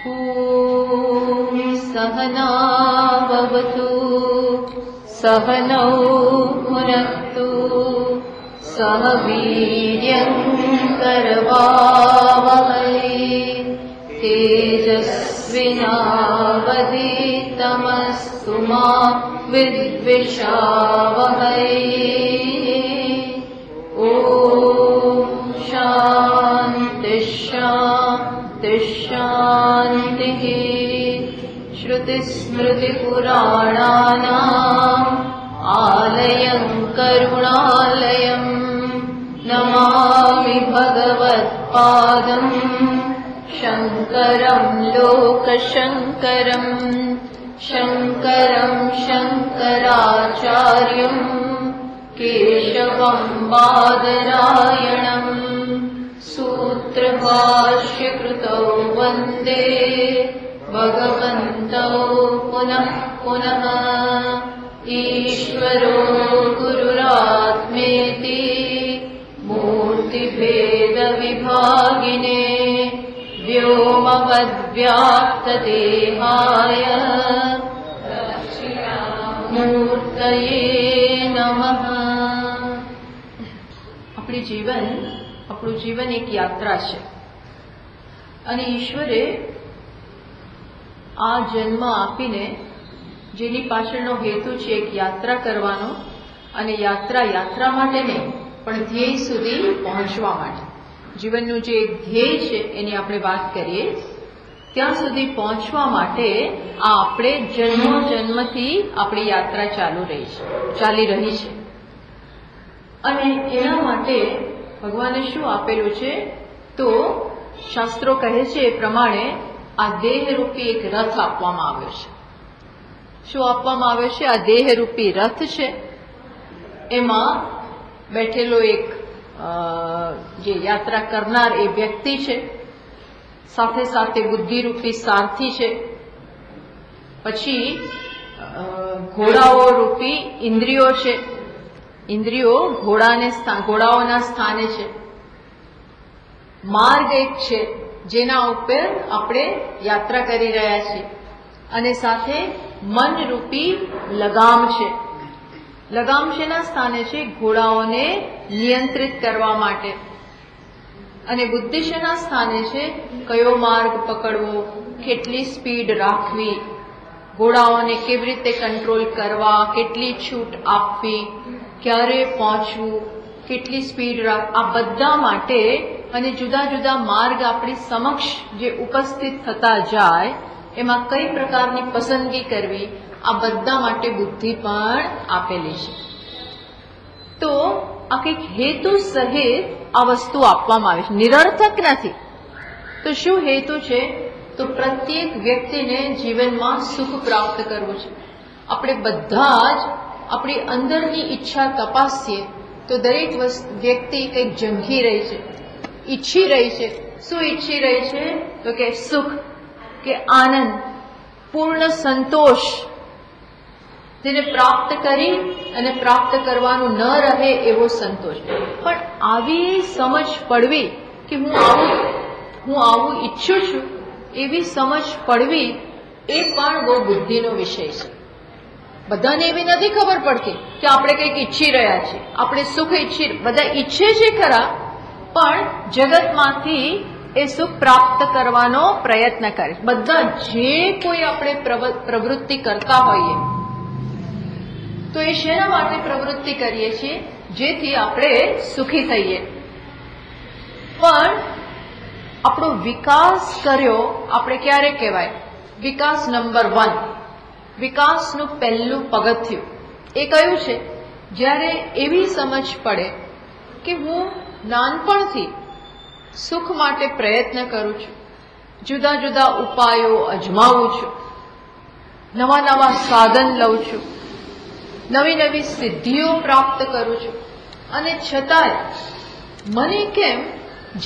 ॐ सहनावतु सहनौ भुनक्तु सह वीर्यं करवावहै तेजस्विनावधीतमस्तु मा विद्विषावहै। ॐ शान्ति शान्ति शान्तिः। श्रुतिस्मृतिपुराणानाम् आलयं करुणालयं नमामि भगवत्पादम् शङ्करं लोकशङ्करं शङ्करं शङ्कराचार्यं केशवं बादरायणम् सूत्रभाष्यकृतौ वन्दे भगवन्तौ पुनः पुनः। ईश्वरो गुरुरात्मेति मूर्तिभेदविभागिने व्योमवद्व्याप्तदेहाय दक्षिणामूर्तये नमः। આપણું જીવન એક યાત્રા છે અને ઈશ્વરે આ જન્મ આપીને જેની પાછળનો હેતુ છે એક યાત્રા કરવાનો અને યાત્રા માટે નહીં પણ ધ્યેય સુધી પહોંચવા માટે જીવનનું જે એક ધ્યેય છે એની આપણે વાત કરીએ ત્યાં સુધી પહોંચવા માટે આ આપણે જન્મથી આપણી યાત્રા ચાલી રહી છે અને એના માટે ભગવાને શું આપેલું છે તો શાસ્ત્રો કહે છે એ પ્રમાણે આ દેહરૂપી એક રથ આપવામાં આવ્યો છે. શું આપવામાં આવ્યો છે? આ દેહરૂપી રથ છે. એમાં બેઠેલો એક જે યાત્રા કરનાર એ વ્યક્તિ છે, સાથે સાથે બુદ્ધિરૂપી સારથી છે, પછી ઘોડાઓ રૂપી ઇન્દ્રિયો છે. ઇન્દ્રિયો ઘોડાઓના સ્થાને છે. માર્ગ એક છે જેના ઉપર આપણે યાત્રા કરી રહ્યા છીએ અને સાથે મનરૂપી લગામ છે. લગામ શેના સ્થાને છે? ઘોડાઓને નિયંત્રિત કરવા માટે. અને બુદ્ધિ શેના સ્થાને છે? કયો માર્ગ પકડવો, કેટલી સ્પીડ રાખવી, ઘોડાઓને કેવી રીતે કંટ્રોલ કરવા, કેટલી છૂટ આપવી, ક્યારે પહોંચવું, કેટલી સ્પીડ રાખવી, આ બધા માટે અને જુદા જુદા માર્ગ આપણી સમક્ષ જે ઉપસ્થિત થતા જાય એમાં કઈ પ્રકારની પસંદગી કરવી, આ બધા માટે બુદ્ધિ પણ આપેલી છે. તો આ કંઈક હેતુ સહિત આ વસ્તુ આપવામાં આવે છે, નિરર્થક નથી. તો શું હેતુ છે? તો પ્રત્યેક વ્યક્તિને જીવનમાં સુખ પ્રાપ્ત કરવું છે. આપણે બધા જ આપણી અંદરની ઈચ્છા તપાસીએ તો દરેક વ્યક્તિ કંઈક ઝંખી રહી છે, ઈચ્છી રહી છે. શું ઈચ્છી રહી છે? તો કે સુખ, કે આનંદ, પૂર્ણ સંતોષ, જેને પ્રાપ્ત કરી અને પ્રાપ્ત કરવાનું ન રહે એવો સંતોષ. પણ આવી સમજ પડવી કે હું આવું ઈચ્છું છું, એવી સમજ પડવી એ પણ બહુ બુદ્ધિનો વિષય છે. બધાને એવી નથી ખબર પડતી કે આપણે કંઈક ઈચ્છી રહ્યા છીએ, આપણે સુખ બધા ઈચ્છે છે ખરા, પણ જગતમાંથી એ સુખ પ્રાપ્ત કરવાનો પ્રયત્ન કરે. બધા જે કોઈ આપણે પ્રવૃત્તિ કરતા હોઈએ તો એ શેના માટે પ્રવૃત્તિ કરીએ છીએ? જેથી આપણે સુખી થઈએ. પણ આપણો વિકાસ કર્યો આપણે ક્યારે કહેવાય? વિકાસ નંબર 1, વિકાસનું પહેલું પગથિયું એ કયું છે? જ્યારે એવી સમજ પડે કે હું નાનપણથી સુખ માટે પ્રયત્ન કરું છું, જુદા જુદા ઉપાયો અજમાવું છું, નવા નવા સાધન લઉં છું, નવી નવી સિદ્ધિઓ પ્રાપ્ત કરું છું, અને છતાંય મને કેમ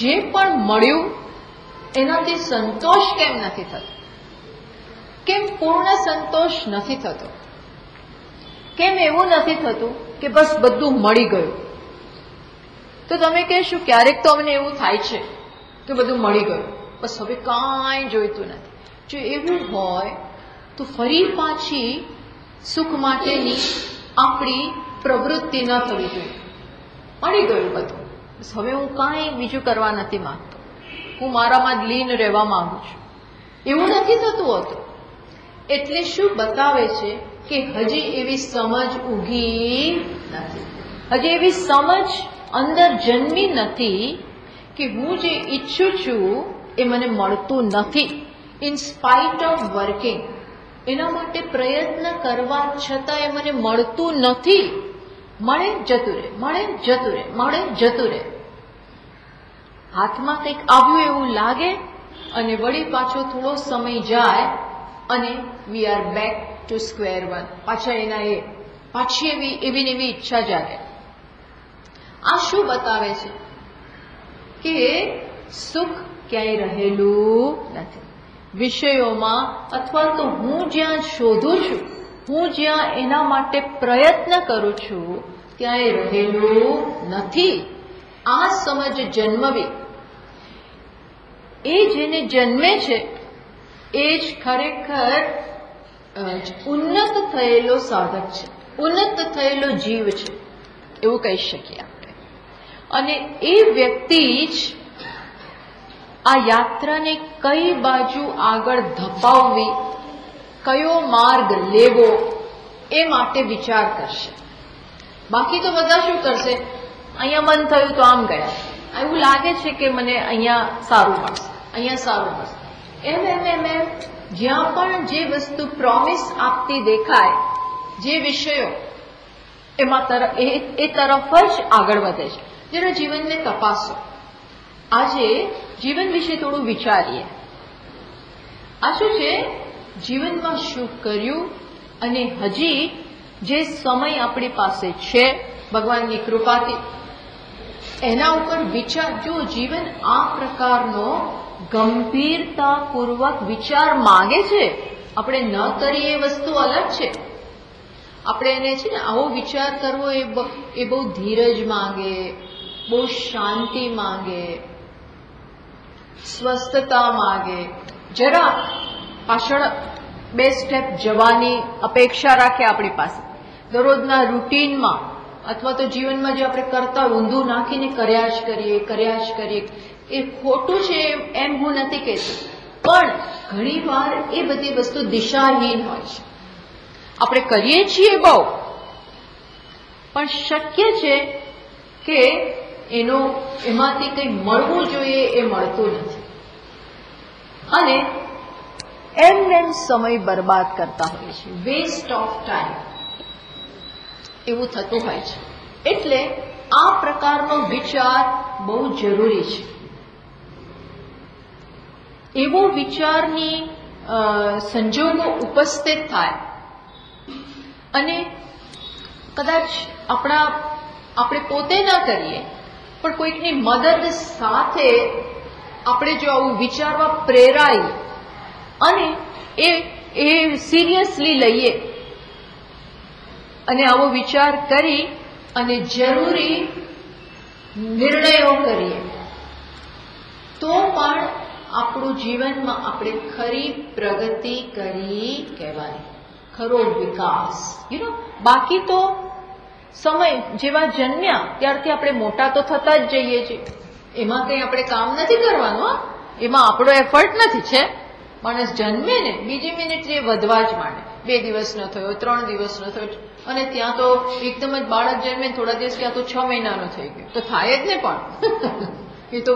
જે પણ મળ્યું એનાથી સંતોષ કેમ નથી થતો? કેમ પૂર્ણ સંતોષ નથી થતો? કેમ એવું નથી થતું કે બસ બધું મળી ગયું? તો તમે કહેશો ક્યારેક તો અમને એવું થાય છે કે બધું મળી ગયું, બસ હવે કાંઈ જોઈતું નથી. જો એવું હોય તો ફરી પાછી સુખ માટેની આપણી પ્રવૃત્તિ ન થવી જોઈએ. મળી ગયું બધું, હવે હું કાંઈ બીજું કરવા નથી માંગતો, હું મારામાં જ લીન રહેવા માંગુ છું, એવું નથી થતું હોતું. એટલે શું બતાવે છે કે હજી એવી સમજ ઊગી નથી, હજી એવી સમજ અંદર જન્મી નથી કે હું જે ઈચ્છું છું એ મને મળતું નથી. ઇન સ્પાઇટ ઓફ વર્કિંગ, એના માટે પ્રયત્ન કરવા છતાં એ મને મળતું નથી. મળે જતું રહે, મળે જતું રહે, મળે જતું રહે. હાથમાં કંઈક આવ્યું એવું લાગે અને વળી પાછો થોડો સમય જાય અને we are back to square one. પાછા એના પાછી એવી ને એવી ઈચ્છા જાગે. આ શું બતાવે છે કે સુખ ક્યાંય રહેલું નથી વિષયોમાં, અથવા તો હું જ્યાં શોધું છું, હું જ્યાં એના માટે પ્રયત્ન કરું છું ક્યાંય રહેલું નથી. આ સમજ જન્મવી, એ જેને જન્મે છે એ જ ખરેખર ઉન્નત થયેલો સાધક છે, ઉન્નત થયેલો જીવ છે, એવું કહી શકીએ આપણે. અને એ વ્યક્તિ જ આ યાત્રાને કઈ બાજુ આગળ ધપાવવી, કયો માર્ગ લેવો એ માટે વિચાર કરશે. બાકી તો બધા શું કરશે, અહીંયા મન થયું તો આમ ગયા, એવું લાગે છે કે મને અહીંયા સારું મળશે, અહીંયા સારું મળશે, એમ જ્યાં પણ જે વસ્તુ પ્રોમિસ આપતી દેખાય, જે વિષયો એમાં એ તરફ જ આગળ વધે છે. જરા જીવનને તપાસો. આજે જીવન વિશે થોડું વિચારીએ. આ શું છે, જીવનમાં શું કર્યું અને હજી જે સમય આપણી પાસે છે ભગવાનની કૃપાથી એના ઉપર વિચાર. જો જીવન આ પ્રકારનો ગંભીરતાપૂર્વક વિચાર માંગે છે, આપણે ન કરીએ એ વસ્તુ અલગ છે. આપણે એને છે ને આવો વિચાર કરવો એ બહુ ધીરજ માંગે, બહુ શાંતિ માંગે, સ્વસ્થતા માંગે. જરા પાછળ 2 સ્ટેપ જવાની અપેક્ષા રાખે આપણી પાસે. દરરોજના રૂટીનમાં અથવા તો જીવનમાં જે આપણે કરતા ઊંધું નાખીને કર્યા જ કરીએ એ ખોટું છે એમ હું નથી કહેતી, પણ ઘણી વાર એ બધી વસ્તુ દિશાહીન હોય છે. આપણે કરીએ છીએ બહુ, પણ શક્ય છે કે એમાંથી કંઈ મળવું જોઈએ એ મળતું નથી, અને એમ સમય બરબાદ કરતા હોય છે, વેસ્ટ ઓફ ટાઈમ એવું થતું હોય છે. એટલે આ પ્રકારનો વિચાર બહુ જરૂરી છે. એવો વિચારની સંજોગો ઉપસ્થિત થાય અને કદાચ આપણે પોતે ના કરીએ પણ કોઈકની મદદ સાથે આપણે જો આવું વિચારવા પ્રેરાય અને એ સિરિયસલી લઈએ અને આવો વિચાર કરી અને જરૂરી નિર્ણયો કરીએ તો પણ આપણું જીવનમાં આપણે ખરી પ્રગતિ કરી કહેવાય, ખરો વિકાસ. બાકી તો સમય જેવા જન્મ્યા ત્યારથી આપણે મોટા તો થતા જ જઈએ છીએ, એમાં કંઈ આપણે કામ નથી કરવાનું, એમાં આપણો એફર્ટ નથી છે. માણસ જન્મે ને બીજી મિનિટ એ વધવા જ માંડે. 2 દિવસનો થયો, 3 દિવસનો થયો, અને ત્યાં તો એકદમ જ બાળક જન્મે થોડા દિવસ ત્યાં તો 6 મહિનાનો થઈ ગયો, તો થાય જ ને. પણ એ તો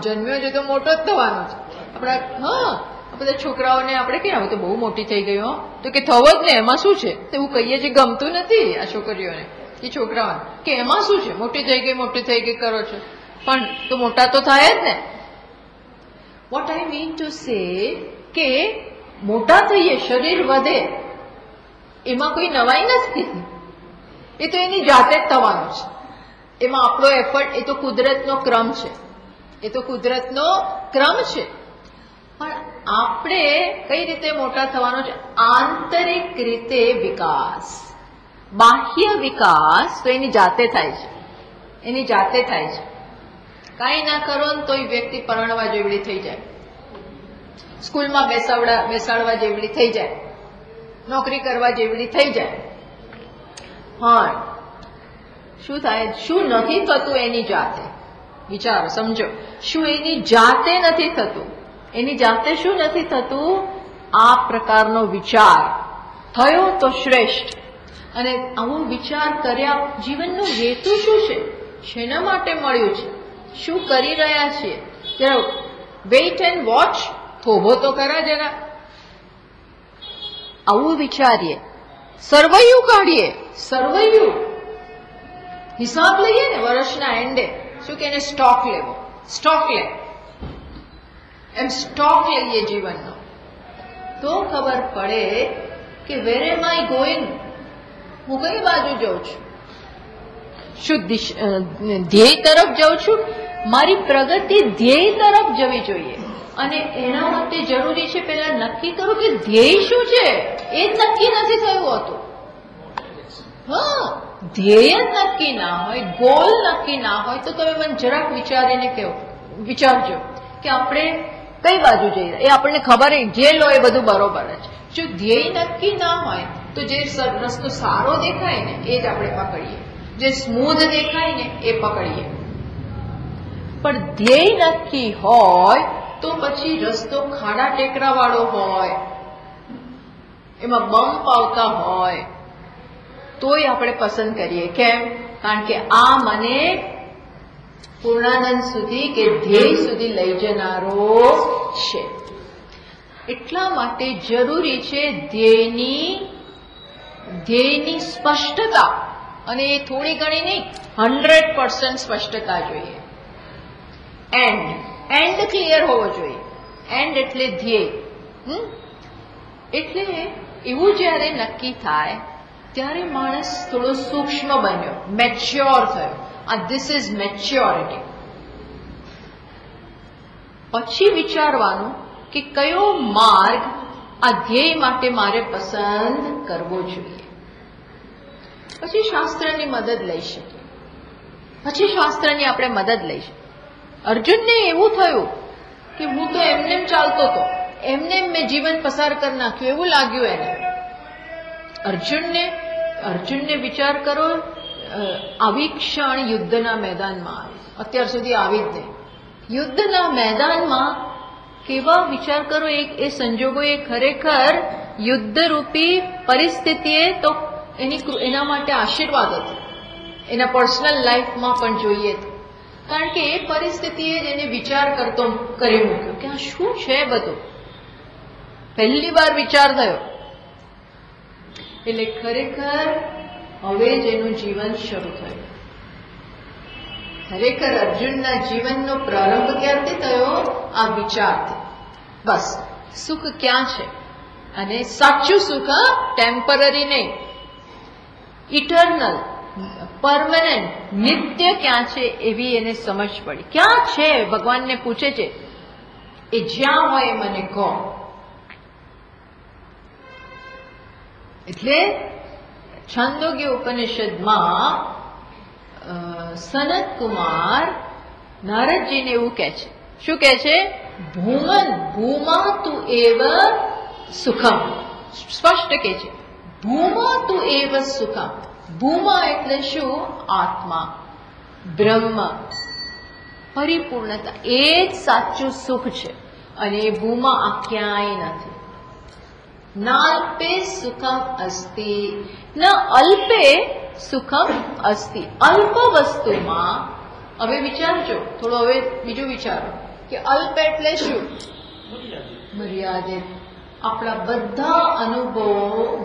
જન્મ્યો છે તો મોટો જ થવાનો છે. આપણા બધા છોકરાઓને આપણે કે હવે તો બહુ મોટી થઈ ગઈ, તો કે થવો જ ને, એમાં શું છે, એવું કહીએ છીએ. ગમતું નથી આ છોકરીઓને કે છોકરાઓને કે એમાં શું છે, મોટી થઈ ગઈ કરો છો, પણ તો મોટા તો થાય જ ને. What I mean to say કે મોટા થઈએ, શરીર વધે, એમાં કોઈ નવાઈ નથી, એ તો એની જાતે જ થવાનું છે. એમાં આપણો એફર્ટ, એ તો કુદરતનો ક્રમ છે, પણ આપણે કઈ રીતે મોટા થવાનો છે? આંતરિક રીતે વિકાસ. બાહ્ય વિકાસ તો એની જાતે થાય છે, કાંઈ ના કરો ને તો એ વ્યક્તિ પરણવા જેવડી થઈ જાય. સ્કૂલમાં બેસાડવા જેવડી થઈ જાય, નોકરી કરવા જેવડી થઈ જાય. પણ શું થાય, શું નથી થતું એની જાતે? વિચારો, સમજો, શું એની જાતે નથી થતું? એની જાતે શું નથી થતું? આ પ્રકારનો વિચાર થયો તો શ્રેષ્ઠ. અને આવો વિચાર કર્યા, જીવનનો હેતુ શું છે? શેના માટે મળ્યું છે? શું કરી રહ્યા છીએ? જરા વેઇટ એન્ડ વોચ, થોભો તો ખરા જરા. આવું વિચારીએ, સરવૈયું કાઢીએ. સરવૈયું હિસાબ લઈએ ને વર્ષના એન્ડે, શું કે એને સ્ટોક લેવો, સ્ટોક લે, એમ સ્ટોક લઈએ જીવનનો, તો ખબર પડે કે વેર એમ આઈ ગોઈંગ, હું કઈ બાજુ જાઉં છું, શું ધ્યેય તરફ જાઉં છું? મારી પ્રગતિ ધ્યેય તરફ જવી જોઈએ. અને એના માટે જરૂરી છે પહેલા નક્કી કરું કે ધ્યેય શું છે. એ જ નક્કી નથી થયું હતું. હા, ધ્યેય જ નક્કી ના હોય, ગોલ નક્કી ના હોય, તો તમે મને જરાક વિચારીને વિચારજો કે આપણે કઈ બાજુ જઈ રહ્યા. એ આપણને ખબર, જે લો એ બધું બરોબર જ. જો ધ્યેય નક્કી ના હોય તો જે રસ્તો સારો દેખાય ને એ જ આપણે પકડીએ, જે સ્મૂધ દેખાય ને એ પકડીએ. પણ ધ્યેય નક્કી હોય તો પછી રસ્તો ખાડા ટેકરા વાળો હોય, એમાં બમ્પ આવતા હોય, તોય આપણે પસંદ કરીએ. કેમ? કારણ કે આ મને પૂર્ણાનંદ સુધી કે ધ્યેય સુધી લઈ જનારો છે. એટલા માટે જરૂરી છે ધ્યેયની સ્પષ્ટતા. અને એ થોડી ઘણી નહીં, 100% સ્પષ્ટતા જોઈએ. એન્ડ ક્લિયર હોવો જોઈએ. એન્ડ એટલે ધ્યેય. એટલે એવું જયારે નક્કી થાય ત્યારે માણસ થોડો સૂક્ષ્મ બન્યો, મેચ્યોર થયો. This is maturity. પછી વિચારવાનું કે કયો માર્ગ આ ધ્યેય માટે મારે પસંદ કરવો જોઈએ. પછી શાસ્ત્રની મદદ લઈ શકીએ. પછી શાસ્ત્રની આપણે મદદ લઈ શકીએ. અર્જુનને એવું થયું કે હું તો એમને ચાલતો હતો, એમને મેં જીવન પસાર કરી નાખ્યું એવું લાગ્યું એને. અર્જુનને વિચાર કરો, આવી ક્ષણ યુદ્ધના મેદાનમાં આવી, અત્યાર સુધી આવી જ નહીં. યુદ્ધના મેદાનમાં કેવા વિચાર કરો, એ સંજોગોએ ખરેખર યુદ્ધરૂપી પરિસ્થિતિએ તો એના માટે આશીર્વાદ હતો. એના પર્સનલ લાઈફમાં પણ જોઈએ તો, કારણ કે એ પરિસ્થિતિએ જ એને વિચાર કરતો કરી મૂક્યો કે આ શું છે બધું. પહેલી વાર વિચાર થયો એટલે ખરેખર હવે જ એનું જીવન શરૂ થયું. ખરેખર અર્જુનના જીવનનો પ્રારંભ ક્યારથી થયો? આ વિચારથી. બસ, સુખ ક્યાં છે, અને સાચું સુખ, ટેમ્પરરી નહીં, ઇટર્નલ, પરમાનન્ટ, નિત્ય ક્યાં છે એવી એને સમજ પડી. ક્યાં છે? ભગવાનને પૂછે છે, એ જ્યાં હોય એ મને કહો. એટલે છાંદોગ્ય ઉપનિષદમાં સનત કુમાર નારદજીને એવું કહે છે. શું કહે છે? ભૂમા તું એવ સુખમ. સ્પષ્ટ કહે છે, ભૂમા તું એવ સુખમ. ભૂમા એટલે શું? આત્મા, બ્રહ્મ, પરિપૂર્ણતા. એ જ સાચું સુખ છે. અને એ ભૂમા આ ક્યાંય નથી. નાલ્પે સુખમ અસ્તિ, ન અલ્પે સુખમ અસ્તિ. અલ્પ વસ્તુમાં, હવે વિચારજો થોડો, હવે બીજું વિચારો કે અલ્પ એટલે શું? મર્યાદિત. આપણા બધા અનુભવો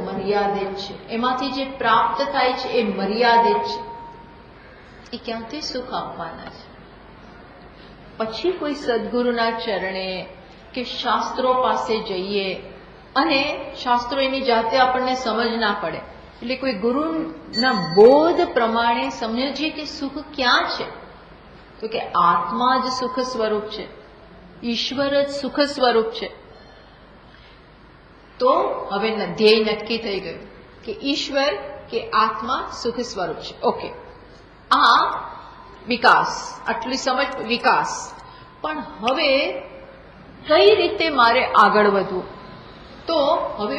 મર્યાદિત છે. એમાંથી જે પ્રાપ્ત થાય છે એ મર્યાદિત છે. એ ક્યાંથી સુખ આપવાના છે? પછી કોઈ સદગુરુના ચરણે કે શાસ્ત્રો પાસે જઈએ, અને શાસ્ત્રો એની જાતે આપણને સમજ ના પડે, એટલે કોઈ ગુરુના બોધ પ્રમાણે સમજીએ કે સુખ ક્યાં છે. તો કે આત્મા જ સુખ સ્વરૂપ છે, ઈશ્વર જ સુખ સ્વરૂપ છે. તો હવે ધ્યેય નક્કી થઈ ગયું કે ઈશ્વર કે આત્મા સુખ સ્વરૂપ છે. ઓકે, આ વિકાસ, આટલી સમજ વિકાસ. પણ હવે કઈ રીતે મારે આગળ વધવું. તો હવે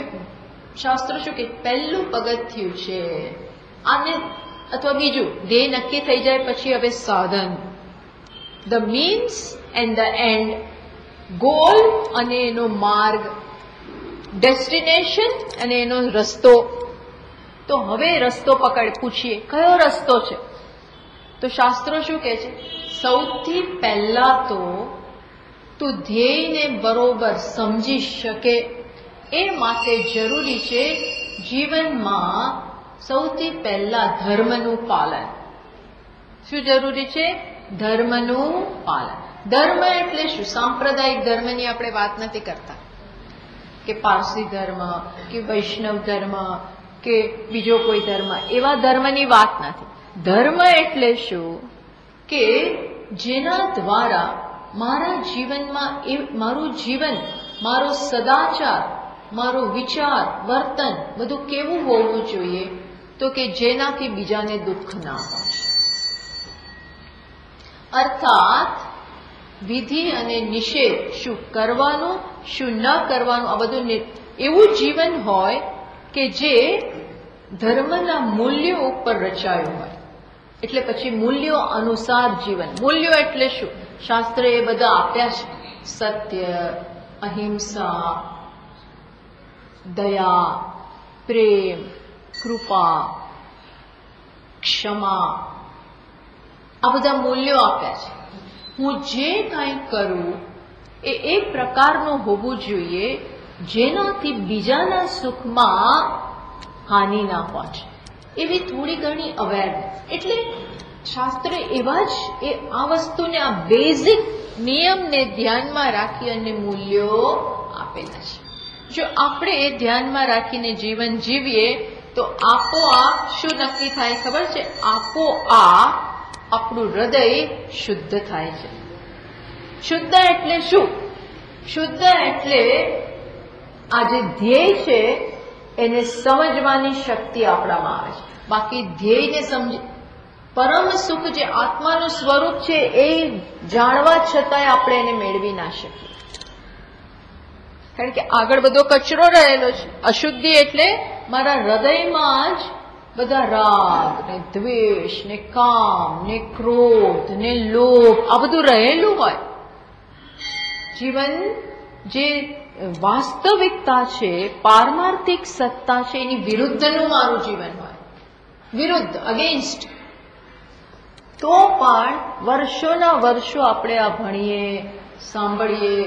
શાસ્ત્રો શું કે પહેલું પગથિયું છે આને, અથવા બીજું ધ્યેય નક્કી થઈ જાય પછી હવે સાધન, the means and the and, goal અને એનો માર્ગ, ડેસ્ટિનેશન અને એનો રસ્તો. તો હવે રસ્તો પૂછીએ કયો રસ્તો છે. તો શાસ્ત્રો શું કહે છે, સૌથી પહેલા તો તું ધ્યેયને બરોબર સમજી શકે એ માટે જરૂરી છે જીવનમાં સૌથી પહેલા ધર્મનું પાલન. શું જરૂરી છે? ધર્મનું પાલન. ધર્મ એટલે શું? સાંપ્રદાયિક ધર્મની આપણે વાત નથી કરતા કે પારસી ધર્મ કે વૈષ્ણવ ધર્મ કે બીજો કોઈ ધર્મ, એવા ધર્મની વાત નથી. ધર્મ એટલે શું કે જેના દ્વારા મારા જીવનમાં મારું જીવન, મારો સદાચાર, મારો વિચાર, વર્તન બધું કેવું હોવું જોઈએ? તો કે જેનાથી બીજાને દુઃખ ના પહોંચે. અર્થાત વિધિ અને નિષેધ, શું કરવાનું શું ન કરવાનું, આ બધું એવું જીવન હોય કે જે ધર્મના મૂલ્યો ઉપર રચાયું હોય. એટલે પછી મૂલ્યો અનુસાર જીવન. મૂલ્યો એટલે શું? શાસ્ત્રે એ બધા આપ્યા છે. સત્ય, અહિંસા, દયા, પ્રેમ, કૃપા, ક્ષમા, આ બધા મૂલ્યો આપ્યા છે. હું જે કાંઈ કરું એ એક પ્રકારનું હોવું જોઈએ જેનાથી બીજાના સુખમાં હાનિ ના પહોંચે, એવી થોડી ઘણી અવેરનેસ. એટલે શાસ્ત્રે એવા જ આ વસ્તુને, આ બેઝિક નિયમને ધ્યાનમાં રાખી અને મૂલ્યો આપેલા છે. જો આપણે એ ધ્યાનમાં રાખીને જીવન જીવીએ તો આપોઆપ શું નક્કી થાય ખબર છે? આપોઆપ આપણું હૃદય શુદ્ધ થાય છે. શુદ્ધ એટલે શું? શુદ્ધ એટલે આ જે ધ્યેય છે એને સમજવાની શક્તિ આપણામાં આવે છે. બાકી ધ્યેયને સમજી, પરમ સુખ જે આત્માનું સ્વરૂપ છે એ જાણવા છતાંય આપણે એને મેળવી ના શકીએ, કારણ કે આગળ બધો કચરો રહેલો છે. અશુદ્ધિ એટલે મારા હૃદયમાં જ બધા રાગ ને દ્વેષ ને કામ ને ક્રોધ ને લોભ આ બધું રહેલું હોય. જીવન જે વાસ્તવિકતા છે, પારમાર્થિક સત્તા છે, એની વિરુદ્ધનું મારું જીવન હોય, વિરુદ્ધ, અગેન્સ્ટ. તો પણ વર્ષોના વર્ષો આપણે આ ભણીએ, સાંભળીએ,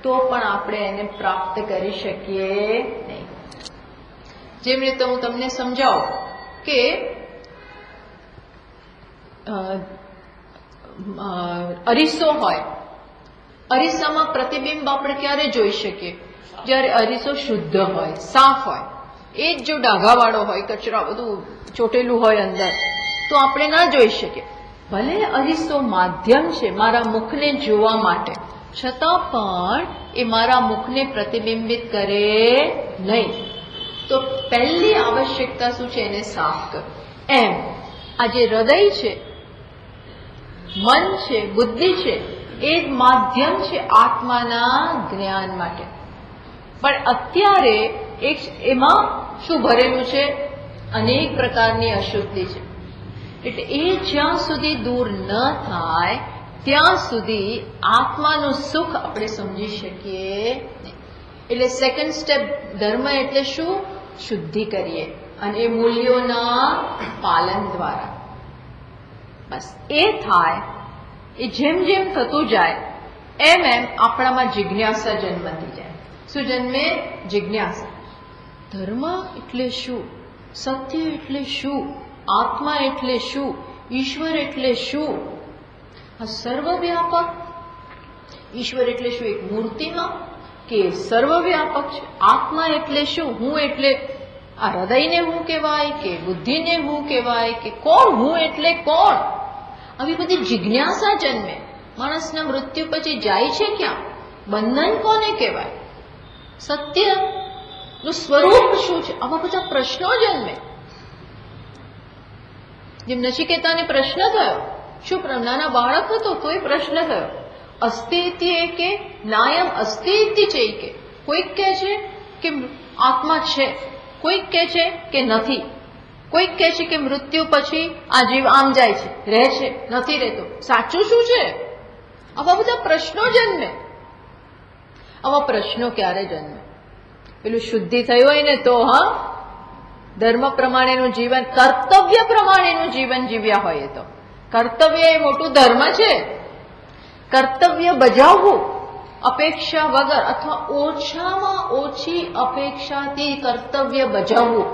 તો પણ આપણે એને પ્રાપ્ત કરી શકીએ નહીં. જેમ રીતે હું તમને સમજાવું કે અરીસો હોય, અરીસામાં પ્રતિબિંબ આપણે ક્યારે જોઈ શકીએ? જ્યારે અરીસો શુદ્ધ હોય, સાફ હોય. એ જ જો ડાઘાવાળો હોય, કચરા બધું ચોટેલું હોય અંદર, તો આપણે ના જોઈ શકીએ. ભલે અરીસો માધ્યમ છે મારા મુખને જોવા માટે, છતાં પણ એ મારા મુખને પ્રતિબિંબિત કરે નહીં. તો પહેલી આવશ્યકતા શું છે? એને સાફ કરો. એમ આ જે હૃદય છે, મન છે, બુદ્ધિ છે, એ માધ્યમ છે આત્માના જ્ઞાન માટે. પણ અત્યારે એમાં શું ભરેલું છે? અનેક પ્રકારની અશુદ્ધિ છે. એટલે એ જ્યાં સુધી દૂર ન થાય ત્યાં સુધી આત્માનું સુખ આપણે સમજી શકીએ નહીં. એટલે સેકન્ડ સ્ટેપ ધર્મ એટલે શું? શુદ્ધિ કરીએ, અને એ મૂલ્યોના પાલન દ્વારા. બસ એ થાય. એ જેમ જેમ થતું જાય એમ એમ આપણામાં જિજ્ઞાસા જન્મતી જાય. શું જન્મે? જિજ્ઞાસા. ધર્મ એટલે શું? સત્ય એટલે શું? આત્મા એટલે શું? ઈશ્વર એટલે શું? આ સર્વવ્યાપક ઈશ્વર એટલે શું? એક મૂર્તિમાં કે સર્વવ્યાપક છે? આત્મા એટલે શું? હું એટલે આ હૃદયને હું કહેવાય કે બુદ્ધિને હું કહેવાય કે કોણ? હું એટલે કોણ? આવી બધી જિજ્ઞાસા જન્મે. માણસના મૃત્યુ પછી જાય છે ક્યાં? બંધન કોને કહેવાય? સત્યનું સ્વરૂપ શું છે? આવા બધા પ્રશ્નો જન્મે. જેમ નચિકેતાને પ્રશ્ન થયો, શું નાના બાળક હતો તોય પ્રશ્ન થયો, અસ્તિ ઇતિ એકે નાયમ અસ્તિ ઇતિ ચૈકે. કોઈક કહે છે કે આત્મા છે, કોઈક કહે છે કે નથી, કોઈક કહે છે કે મૃત્યુ પછી આ જીવ આમ જાય છે, રહે છે, નથી રહેતો. સાચું શું છે? આવા બધા પ્રશ્નો જન્મે. આવા પ્રશ્નો ક્યારે જન્મે? પેલું શુદ્ધિ થયું હોય ને તો, હા, ધર્મ પ્રમાણેનું જીવન, કર્તવ્ય પ્રમાણેનું જીવન જીવ્યા હોય તો. કર્તવ્ય એ મોટું ધર્મ છે. કર્તવ્ય બજાવવું અપેક્ષા વગર અથવા ઓછામાં ઓછી અપેક્ષાથી કર્તવ્ય બજાવવું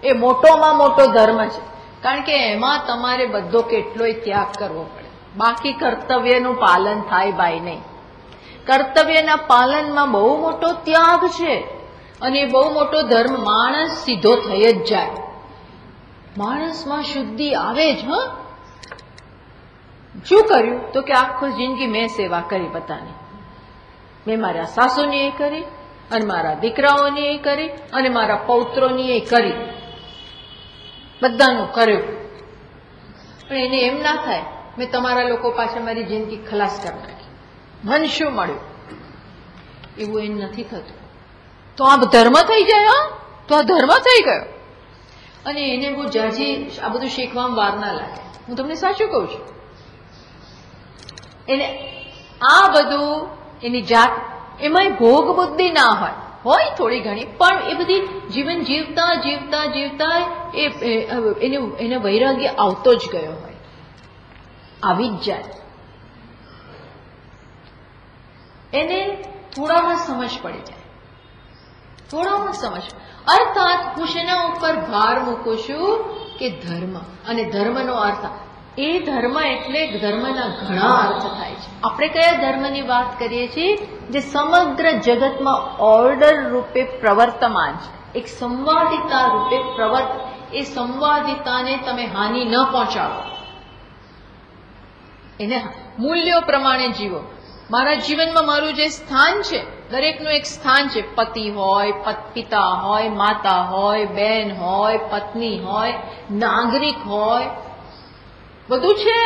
એ મોટોમાં મોટો ધર્મ છે. કારણ કે એમાં તમારે બધો કેટલોય ત્યાગ કરવો પડે, બાકી કર્તવ્યનું પાલન થાય ભાઈ નહીં. કર્તવ્યના પાલનમાં બહુ મોટો ત્યાગ છે અને બહુ મોટો ધર્મ. માણસ સીધો થઈ જ જાય, માણસમાં શુદ્ધિ આવે જ. હા, શું કર્યું તો કે આખો જિંદગી મેં સેવા કરી બધાની. મેં મારા સાસુની એ કરી અને મારા દીકરાઓની એ કરી અને મારા પૌત્રોની એ કરી, બધાનું કર્યું. પણ એને એમ ના થાય મેં તમારા લોકો પાછળ મારી જિંદગી ખલાસ કરી નાખી, મન શું મળ્યું? એવું એમ નથી થતું. તો આ ધર્મ થઈ જાય. હા, તો આ ધર્મ થઈ ગયો. અને એને બહુ જાજી આ બધું શીખવામાં વાર ના લાગે. હું તમને સાચું કહું છું. એને આ બધું એની જાત એમાં ભોગ બુદ્ધિ ના હોય થોડી ઘણી, પણ એ બધી જીવન જીવતા જીવતા જીવતા એને વૈરાગ્ય આવતો જ ગયો હોય, આવી જ જાય. એને થોડામાં સમજ પડી જાય, થોડામાં સમજ. અર્થાત હું શેના ઉપર ભાર મૂકું છું કે ધર્મ. અને ધર્મનો અર્થ, એ ધર્મ એટલે ધર્મના ઘણા અર્થ થાય છે. આપણે કયા ધર્મની વાત કરીએ છીએ? જે સમગ્ર જગતમાં ઓર્ડર રૂપે પ્રવર્તમાન છે, એક સંવાદિતા રૂપે એ સંવાદિતાને તમે હાનિ ન પહોંચાડો, એને મૂલ્યો પ્રમાણે જીવો. મારા જીવનમાં મારું જે સ્થાન છે, દરેકનું એક સ્થાન છે. પતિ હોય, પિતા હોય, માતા હોય, બેન હોય, પત્ની હોય, નાગરિક હોય, બધું છે.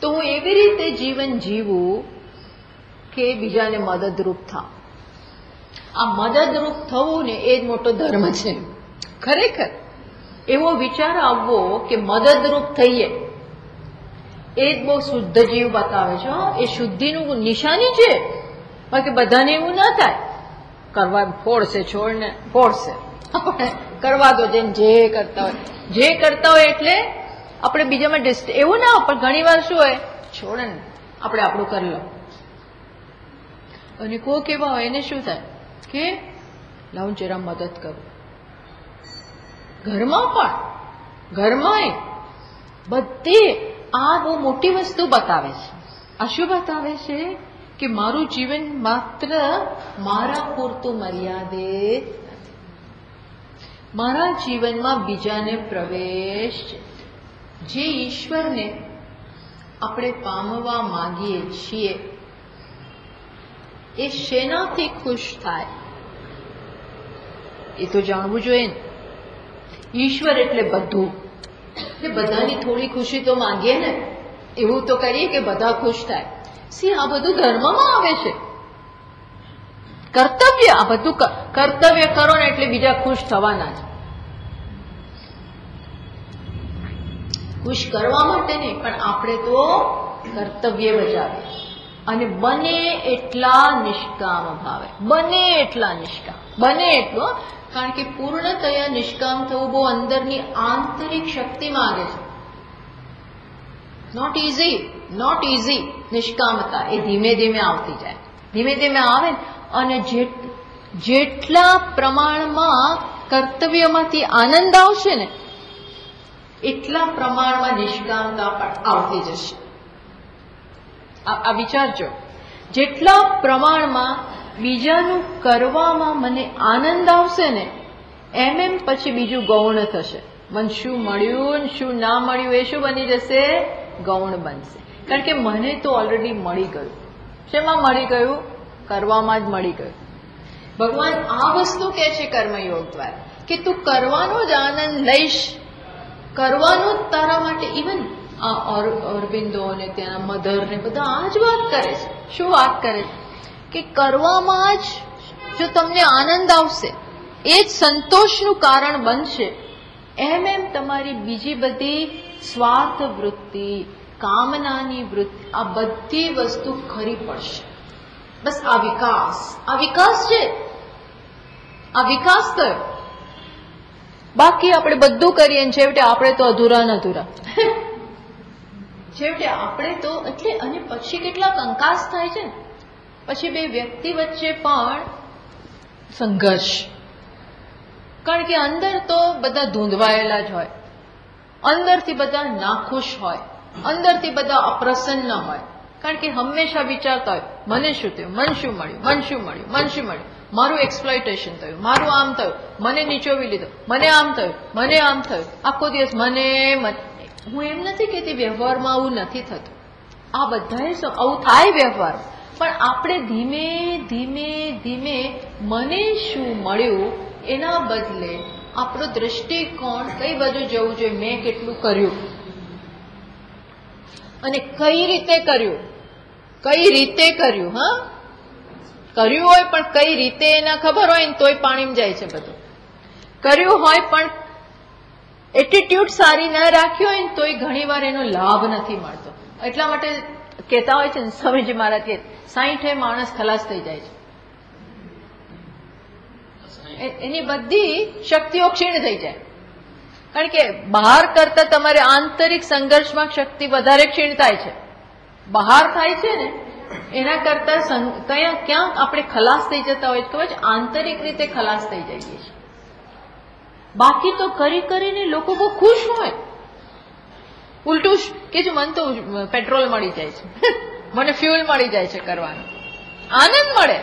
તો હું એવી રીતે જીવન જીવું કે બીજાને મદદરૂપ થાવ. આ મદદરૂપ થવું ને એ જ મોટો ધર્મ છે. ખરેખર એવો વિચાર આવવો કે મદદરૂપ થઈએ, એ જ બહુ શુદ્ધ જીવ બતાવે છે. એ શુદ્ધિનું નિશાની છે. બાકી બધાને એવું ના થાય. કરવા ફોડશે, છોડને ફોડશે, કરવા દો જેમ જે કરતા હોય એટલે આપણે બીજામાં એવું ના હોય. પણ ઘણી વાર શું હોય, છોડે ને આપણે આપણું કરી લો. અને કોક એવા હોય એને શું થાય કે લાવું જરા મદદ કરું. ઘરમાં બધી આ બહુ મોટી વસ્તુ બતાવે છે. આ શું બતાવે છે કે મારું જીવન માત્ર મારા પૂરતું મર્યાદિત નથી. મારા જીવનમાં બીજાને પ્રવેશ છે. જે ઈશ્વરને આપણે પામવા માંગીએ છીએ એ શેનાથી ખુશ થાય એ તો જાણવું જોઈએ ને. ઈશ્વર એટલે બધું. બધાની થોડી ખુશી તો માંગીએ ને, એવું તો કરીએ કે બધા ખુશ થાય. આ બધું ધર્મમાં આવે છે. કર્તવ્ય, આ બધું કર્તવ્ય કરો ને એટલે બીજા ખુશ થવાના છે. ખુશ કરવા માટે નહીં, પણ આપણે તો કર્તવ્ય બજાવીએ. અને બને એટલા નિષ્કામ ભાવે, બને એટલા નિષ્કામ, બને એટલું. કારણ કે પૂર્ણતયા નિષ્કામ થવું બહુ અંદરની આંતરિક શક્તિ માંગે છે. Not easy. નિષ્કામતા એ ધીમે ધીમે આવતી જાય, ધીમે ધીમે આવે. અને જેટલા પ્રમાણમાં કર્તવ્યમાંથી આનંદ આવશે ને એટલા પ્રમાણમાં નિષ્કામતા પણ આવતી જશે. આ વિચારજો, જેટલા પ્રમાણમાં બીજાનું કરવામાં મને આનંદ આવશે ને એમ પછી બીજું ગૌણ થશે. મને શું મળ્યું શું ના મળ્યું એ શું બની જશે? ગૌણ બનશે. કારણ કે મને તો ઓલરેડી મળી ગયું. શેમાં મળી ગયું? કરવામાં જ મળી ગયું. ભગવાન આ વસ્તુ કહે છે કર્મયોગ દ્વારા કે તું કરવાનો જ આનંદ લઈશ, કરવાનું તારા માટે. ઇવન આ અરવિંદો ને ત્યાંના મધર ને બધા આ જ વાત કરે છે. શું વાત કરે છે કે કરવામાં જ જો તમને આનંદ આવશે એ જ સંતોષનું કારણ બનશે. એમ તમારી બીજી બધી સ્વાર્થ વૃત્તિ, કામનાની વૃત્તિ, આ બધી વસ્તુ ખરી પડશે. બસ આ વિકાસ છે, આ વિકાસ થયો. બાકી આપણે બધું કરીએ ને છેવટે આપણે તો અધૂરા ને અધૂરા. છેવટે આપણે તો એટલે અને પછી કેટલા કંકાસ થાય છે ને. પછી બે વ્યક્તિ વચ્ચે પણ સંઘર્ષ, કારણ કે અંદર તો બધા ધૂંધવાયેલા જ હોય, અંદરથી બધા નાખુશ હોય, અંદરથી બધા અપ્રસન્ન હોય. કારણ કે હંમેશા વિચારતા હોય મને શું થયું, મન શું મળ્યું, મારું એક્સપ્લોઇટેશન થયું, મારું આમ થયું, મને નીચોવી લીધો, મને આમ થયું, આખો દિવસ મને. હું એમ નથી કહેતી વ્યવહારમાં આવું નથી થતું, આ બધાએ આવું થાય વ્યવહાર, પણ આપણે ધીમે ધીમે ધીમે મને શું મળ્યું એના બદલે આપણો દ્રષ્ટિકોણ કઈ બાજુ જવું જોઈએ, મેં કેટલું કર્યું અને કઈ રીતે કર્યું. હા, કર્યું હોય પણ કઈ રીતે એના ખબર હોય ને તોય પાણીમાં જાય છે બધું. કર્યું હોય પણ એટીટ્યુડ સારી ના રાખી હોય ને તોય ઘણી વાર એનો લાભ નથી મળતો. એટલા માટે કહેતા હોય છે ને સ્વામીજી મહારાજ કે 60 માણસ ખલાસ થઈ જાય છે, એની બધી શક્તિઓ ક્ષીણ થઈ જાય. કારણ કે બહાર કરતા તમારે આંતરિક સંઘર્ષમાં શક્તિ વધારે ક્ષીણ થાય છે. બહાર થાય છે ને એના કરતા ક્યાંક આપણે ખલાસ થઈ જતા હોય તો જ આંતરિક રીતે ખલાસ થઈ જઈએ છીએ. બાકી તો કરી કરીને લોકો બહુ ખુશ હોય. ઉલટું કે જો મને તો પેટ્રોલ મળી જાય છે, મને ફ્યુલ મળી જાય છે, કરવાનો આનંદ મળે.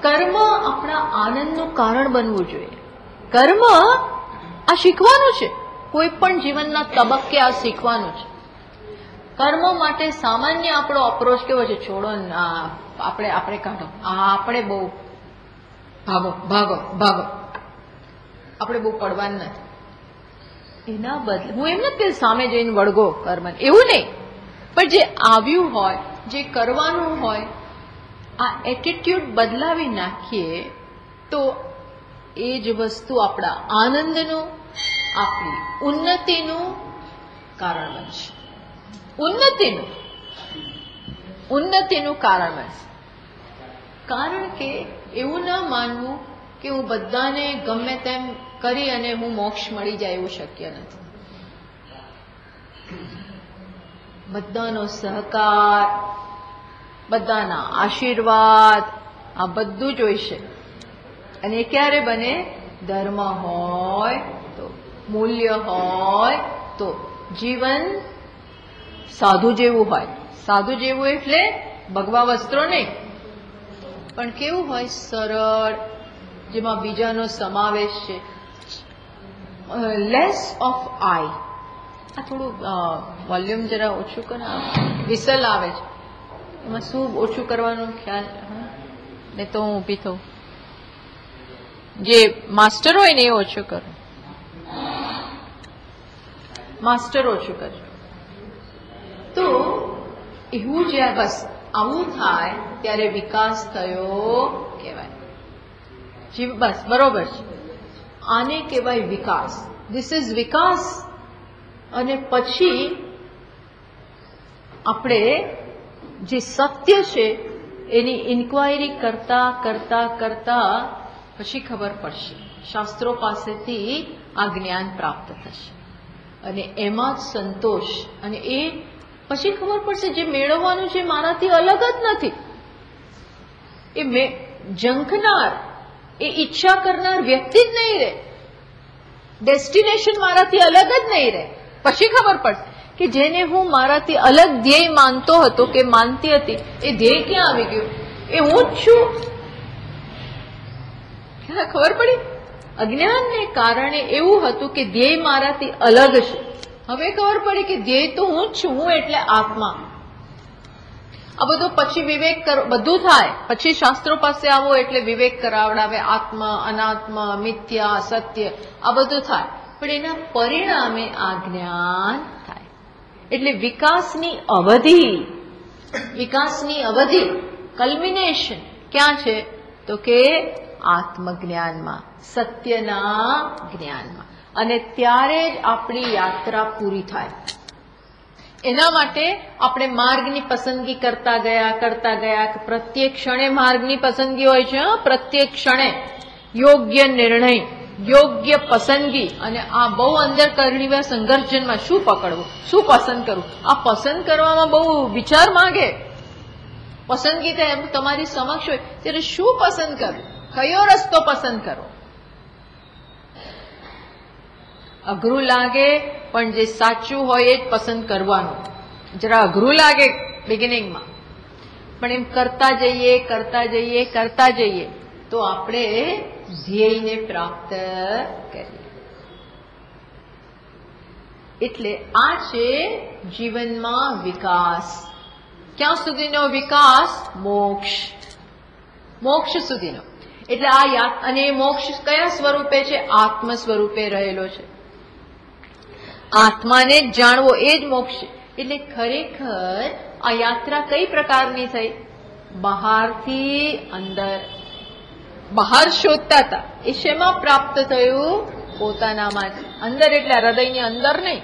કર્મ આપણા આનંદનું કારણ બનવું જોઈએ. કર્મ આ શીખવાનું છે, કોઈ પણ જીવનના તબક્કે આ શીખવાનું છે. કર્મ માટે સામાન્ય આપણો અપ્રોચ કેવો છે, છોડો આપણે કાઢો, આપણે બહુ ભાગો, આપણે બહુ પડવાનું નથી. એના બદલે હું એમ નથી કે સામે જઈને વળગો કર્મ, એવું નહીં, પણ જે આવ્યું હોય, જે કરવાનું હોય, આ એટીટ્યુડ બદલાવી નાખીએ તો એ જ વસ્તુ આપણા આનંદનું, આપણી ઉન્નતિનું કારણ બનશે. ઉન્નતિનું કારણ બનશે. કારણ કે એવું ના માનવું કે હું બધાને ગમે તેમ કરી અને હું મોક્ષ મળી જાય એવું શક્ય નથી. બધાનો સહકાર, બધાના આશીર્વાદ, આ બધું જોઈશે. અને એ ક્યારે બને? ધર્મ હોય તો, મૂલ્ય હોય તો, જીવન સાધુ જેવું હોય. સાધુ જેવું એટલે ભગવા વસ્ત્રો નહીં, પણ કેવું હોય? સરળ, જેમાં બીજાનો સમાવેશ છે. લેસ ઓફ આઈ. આ થોડું વોલ્યુમ જરા ઓછું કરો, વિસલ આવે છે, એમાં શું ઓછું કરવાનું ખ્યાલ ને તો હું ઊભી થઉં. જે માસ્ટર હોય ને એ ઓછું કરો, માસ્ટર ઓછું કરજો. તો એવું જ્યાં બસ આવું થાય ત્યારે વિકાસ થયો કહેવાય. બસ બરોબર છે, આને કહેવાય વિકાસ. ધીસ ઇઝ વિકાસ. અને પછી આપણે જે સત્ય છે એની ઇન્ક્વાયરી કરતા કરતા કરતા પછી ખબર પડશે, શાસ્ત્રો પાસેથી આ જ્ઞાન પ્રાપ્ત થશે અને એમાં જ સંતોષ. અને એ પછી ખબર પડશે જે મેળવવાનું છે મારાથી અલગ જ નથી. એ ઝંખનાર, એ ઈચ્છા કરનાર વ્યક્તિ જ નહીં રહે, ડેસ્ટિનેશન મારાથી અલગ જ નહીં રહે. પછી ખબર પડશે કે જેને હું મારાથી અલગ ધ્યેય માનતો હતો કે માનતી હતી, એ ધ્યેય ક્યાં આવી ગયું? એ હું જ છું. ખબર પડી? અજ્ઞાનને કારણે એવું હતું કે ધ્યેય મારાથી અલગ છે. હવે ખબર પડી કે ધ્યેય તો હું જ છું, હું એટલે આત્મા. આ બધું પછી વિવેક બધું થાય. પછી શાસ્ત્રો પાસે આવો એટલે વિવેક કરાવડાવે, આત્મા, અનાત્મ, મિથ્યા, સત્ય, આ બધું થાય. પણ એના પરિણામે આ જ્ઞાન થાય. એટલે વિકાસની અવધિ કલ્મિનેશન ક્યાં છે? તો કે આત્મજ્ઞાનમાં, સત્યના જ્ઞાનમાં. અને ત્યારે જ આપણી યાત્રા પૂરી થાય. એના માટે આપણે માર્ગની પસંદગી કરતા ગયા. પ્રત્યેક ક્ષણે માર્ગની પસંદગી હોય છે. પ્રત્યેક ક્ષણે યોગ્ય નિર્ણય, યોગ્ય પસંદગી. અને આ બહુ અંદર કરણીવા સંઘર્ષમાં શું પકડવું, શું પસંદ કરવું, આ પસંદ કરવામાં બહુ વિચાર માંગે. પસંદગી તમારી સમક્ષ હોય ત્યારે શું પસંદ કરવું, કયો રસ્તો પસંદ કરવો, અઘરું લાગે. પણ જે સાચું હોય એ જ પસંદ કરવાનું. જરા અઘરું લાગે બિગિનિંગમાં, પણ એમ કરતા જઈએ તો આપણે ધ્યેયને પ્રાપ્ત કરીએ. એટલે આ છે જીવનમાં વિકાસ. ક્યાં સુધીનો વિકાસ? મોક્ષ સુધીનો. એટલે આ અને મોક્ષ કયા સ્વરૂપે છે? આત્મ સ્વરૂપે રહેલો છે. આત્માને જ જાણવો એ જ મોક્ષ છે. એટલે ખરેખર આ યાત્રા કઈ પ્રકારની થઈ? બહારથી અંદર. બહાર શોધતા હતા, એ શેમાં પ્રાપ્ત થયું? પોતાનામાં જ. અંદર એટલે હૃદયની અંદર નહીં,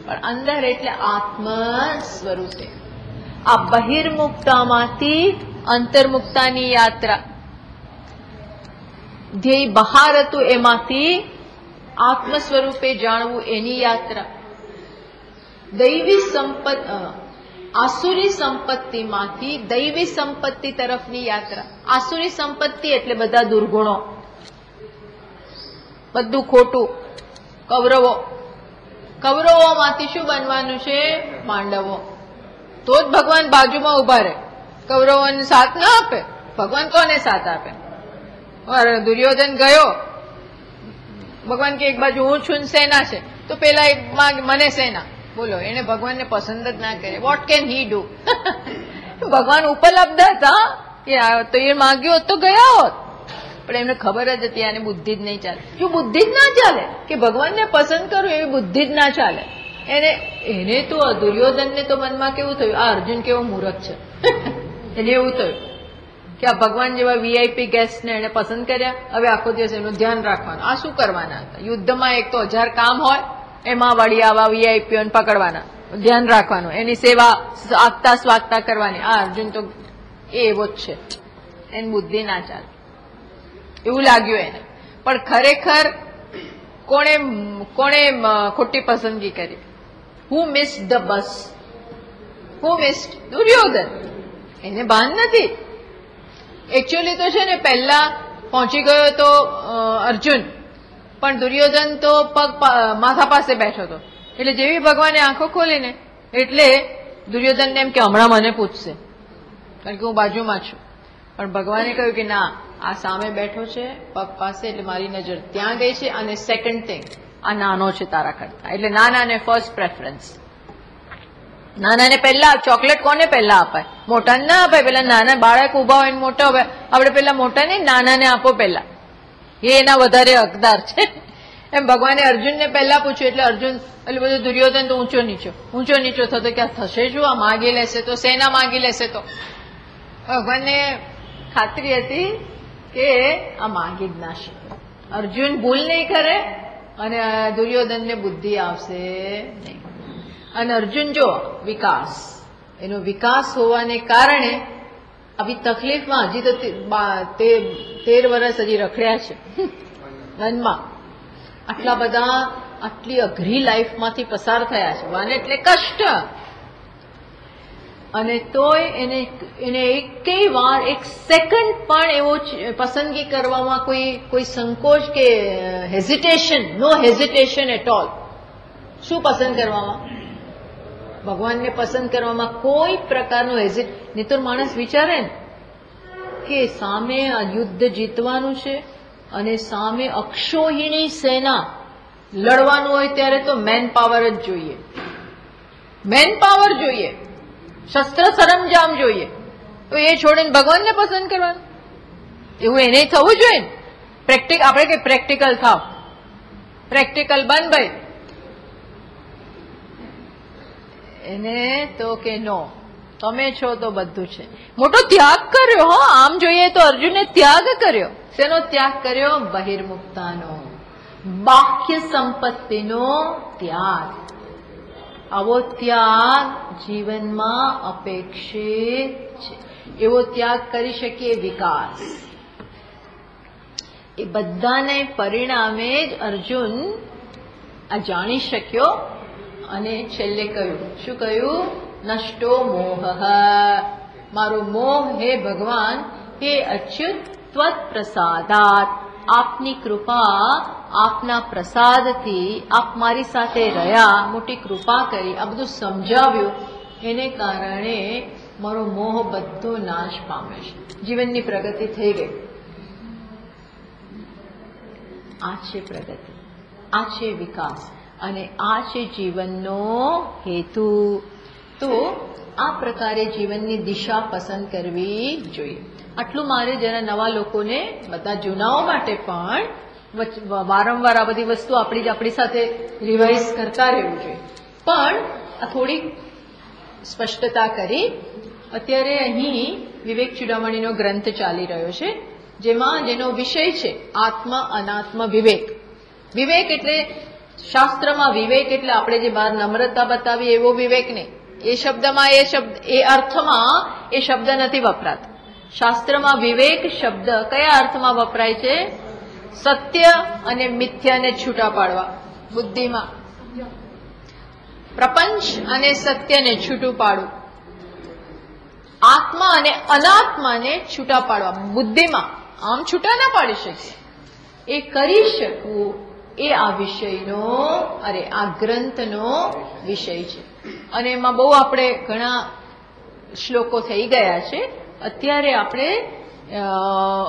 પણ અંદર એટલે આત્મ સ્વરૂપે. આ બહિર્મુક્તામાંથી અંતર્મુક્તાની યાત્રા. ધ્યેય બહાર હતું, એમાંથી આત્મ સ્વરૂપે જાણવું એની યાત્રા. દૈવી આસુરી સંપત્તિમાંથી દૈવી સંપત્તિ તરફની યાત્રા. આસુરી સંપત્તિ એટલે બધા દુર્ગુણો, બધું ખોટું. કૌરવોમાંથી શું બનવાનું છે? પાંડવો. તો જ ભગવાન બાજુમાં ઉભા રહે. કૌરવોને સાથ ના આપે, ભગવાન કોને સાથ આપે? દુર્યોધન ગયો, ભગવાન કે એક બાજુ હું છું, સેના છે, તો પેલા એક મને સેના. બોલો, એને ભગવાનને પસંદ જ ના કરે. What can he do? ભગવાન ઉપલબ્ધ હતા કે તો એ માંગ્યો તો ગયા હોત, પણ એમને ખબર જ હતી આને બુદ્ધિ જ નહીં ચાલે. જો બુદ્ધિ જ ના ચાલે કે ભગવાનને પસંદ કરું, એવી બુદ્ધિ જ ના ચાલે. એને તો દુર્યોધનને તો મનમાં કેવું થયું, આ અર્જુન કેવો મૂર્ખ છે. એને એવું થયું કે આ ભગવાન જેવા વીઆઈપી ગેસ્ટને એને પસંદ કર્યા, હવે આખો દિવસ એનું ધ્યાન રાખવાનું. આ શું કરવાના હતા? યુદ્ધમાં એક તો 1000 કામ હોય, એમાં વળી આવા વીઆઈપીઓને પકડવાના, ધ્યાન રાખવાનું, એની સેવા આગતા સ્વાગતા કરવાની. આ અર્જુન તો એવો જ છે, એની બુદ્ધિ ના ચાલે એવું લાગ્યું એને. પણ ખરેખર કોણે ખોટી પસંદગી કરી? Who missed the bus? Who missed? Duryodhan. એને ભાન નથી. એકચ્યુઅલી તો છે ને, પહેલા પહોંચી ગયો તો અર્જુન, પણ દુર્યોધન તો પગ માથા પાસે બેઠો હતો. એટલે જેવી ભગવાને આંખો ખોલીને, એટલે દુર્યોધનને એમ કે હમણાં મને પૂછશે, કારણ કે હું બાજુમાં છું. પણ ભગવાને કહ્યું કે ના, આ સામે બેઠો છે પગ પાસે, એટલે મારી નજર ત્યાં ગઈ છે. અને સેકન્ડ થિંગ, આ નાનો છે તારા કરતા, એટલે નાનાને ફર્સ્ટ પ્રેફરન્સ. નાનાને પહેલા ચોકલેટ કોને પહેલા અપાય? મોટાને ના અપાય. પેલા નાના બાળક ઉભા હોય ને મોટા હોય, આપણે પેલા મોટા નહીં, નાનાને આપો પેલા, એ એના વધારે હકદાર છે. એમ ભગવાને અર્જુનને પહેલા પૂછ્યું, એટલે અર્જુન એટલે બધું દુર્યોધન તો ઊંચો નીચો થતો કે આ થશે શું? આ માગી લેશે તો, સેના માગી લેશે તો. ભગવાનને ખાતરી હતી કે આ માગી જ ના શકે. અર્જુન ભૂલ નહીં કરે અને દુર્યોધનને બુદ્ધિ આવશે નહીં. અને અર્જુન જો વિકાસ, એનો વિકાસ હોવાને કારણે આવી તકલીફમાં હજી તો 13 વર્ષ હજી રખડ્યા છે વનમાં. આટલા બધા, આટલી અઘરી લાઈફમાંથી પસાર થયા છે. વન એટલે કષ્ટ. અને તોય એને એકેય વાર, એક સેકન્ડ પણ એવો પસંદગી કરવામાં કોઈ સંકોચ કે hesitation, no hesitation at all. શું પસંદ કરવામાં? ભગવાનને પસંદ કરવામાં કોઈ પ્રકારનો નહીં તો માણસ વિચારે ને કે સામે આ યુદ્ધ જીતવાનું છે અને સામે અક્ષોહિણી સેના લડવાનું હોય, ત્યારે તો મેન પાવર જ જોઈએ. મેન પાવર જોઈએ, શસ્ત્ર સરંજામ જોઈએ. તો એ છોડીને ભગવાનને પસંદ કરવાનું, એવું એને થવું જોઈએ ને. આપણે કે પ્રેક્ટિકલ થાવ, પ્રેક્ટિકલ બન ભાઈ. એને તો કે નો, તમે છો તો બધું છે. મોટો ત્યાગ કર્યો. હો, આમ જોઈએ તો અર્જુને ત્યાગ કર્યો. શેનો ત્યાગ કર્યો? બહિર્મુક્તાનો, બાહ્ય સંપત્તિનો ત્યાગ. આવો ત્યાગ જીવનમાં અપેક્ષિત છે. એવો ત્યાગ કરી શકીએ વિકાસ. એ બધાને પરિણામે જ અર્જુન આ જાણી શક્યો. અને છેલ્લે કહ્યું, શું કહ્યું? નષ્ટો મોહ, મારો મોહ હે ભગવાન, હે અચ્યુત, ત્વત પ્રસાદાત, આપની કૃપા, આપના પ્રસાદથી આપ મારી સાથે રહ્યા, મોટી કૃપા કરી, આ બધું સમજાવ્યું, એને કારણે મારો મોહ બધો નાશ પામે છે. જીવનની પ્રગતિ થઈ ગઈ. આ છે પ્રગતિ, આ છે વિકાસ, અને આ છે જીવનનો હેતુ. તો આ પ્રકારે જીવનની દિશા પસંદ કરવી જોઈએ. આટલું મારે જરા નવા લોકોને, બધા જૂનાઓ માટે પણ વારંવાર આ બધી વસ્તુ આપણી સાથે રિવાઇઝ કરતા રહેવું જોઈએ. પણ આ થોડીક સ્પષ્ટતા કરી. અત્યારે અહીં વિવેક ચૂડામણીનો ગ્રંથ ચાલી રહ્યો છે, જેનો વિષય છે આત્મ અનાત્મ વિવેક. વિવેક એટલે શાસ્ત્રમાં વિવેક એટલે આપણે જે બહાર નમ્રતા બતાવી એવો વિવેક નહીં. એ શબ્દમાં એ અર્થમાં એ શબ્દ નથી વપરાતો. શાસ્ત્રમાં વિવેક શબ્દ કયા અર્થમાં વપરાય છે? સત્ય અને મિથ્યાને છૂટા પાડવા બુદ્ધિમાં, પ્રપંચ અને સત્યને છૂટું પાડવું, આત્મા અને અનાત્માને છૂટા પાડવા બુદ્ધિમાં. આમ છૂટા ના પાડી શકીએ, એ કરી શકવું, એ આ વિષયનો, આ ગ્રંથનો વિષય છે. અને એમાં બહુ આપણે ઘણા શ્લોકો થઈ ગયા છે. અત્યારે આપણે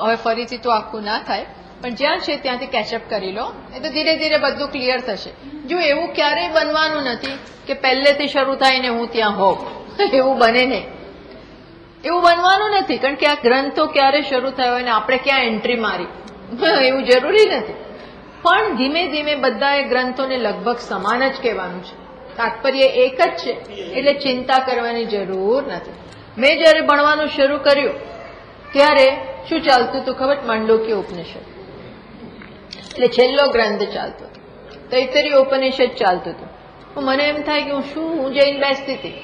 હવે ફરીથી તો આખું ના થાય, પણ જ્યાં છે ત્યાંથી કેચઅપ કરી લો. એ તો ધીરે ધીરે બધું ક્લિયર થશે. જો એવું ક્યારેય બનવાનું નથી કે પહેલેથી શરૂ થાય ને હું ત્યાં હોઉં, એવું બને નહીં. એવું બનવાનું નથી, કારણ કે આ ગ્રંથો ક્યારે શરૂ થયો અને આપણે ક્યાં એન્ટ્રી મારી, એવું જરૂરી નથી. પણ ધીમે ધીમે બધા એ ગ્રંથોને લગભગ સમાન જ કહેવાનું છે. તાત્પર્ય એક જ છે, એટલે ચિંતા કરવાની જરૂર નથી. મેં જયારે ભણવાનું શરૂ કર્યું ત્યારે શું ચાલતું હતું ખબર? માંડુક્ય ઉપનિષદ એટલે છેલ્લો ગ્રંથ ચાલતો હતો. તૈત્તરીય ઉપનિષદ ચાલતું હતું. મને એમ થાય કે હું જઈને બેસતી હતી,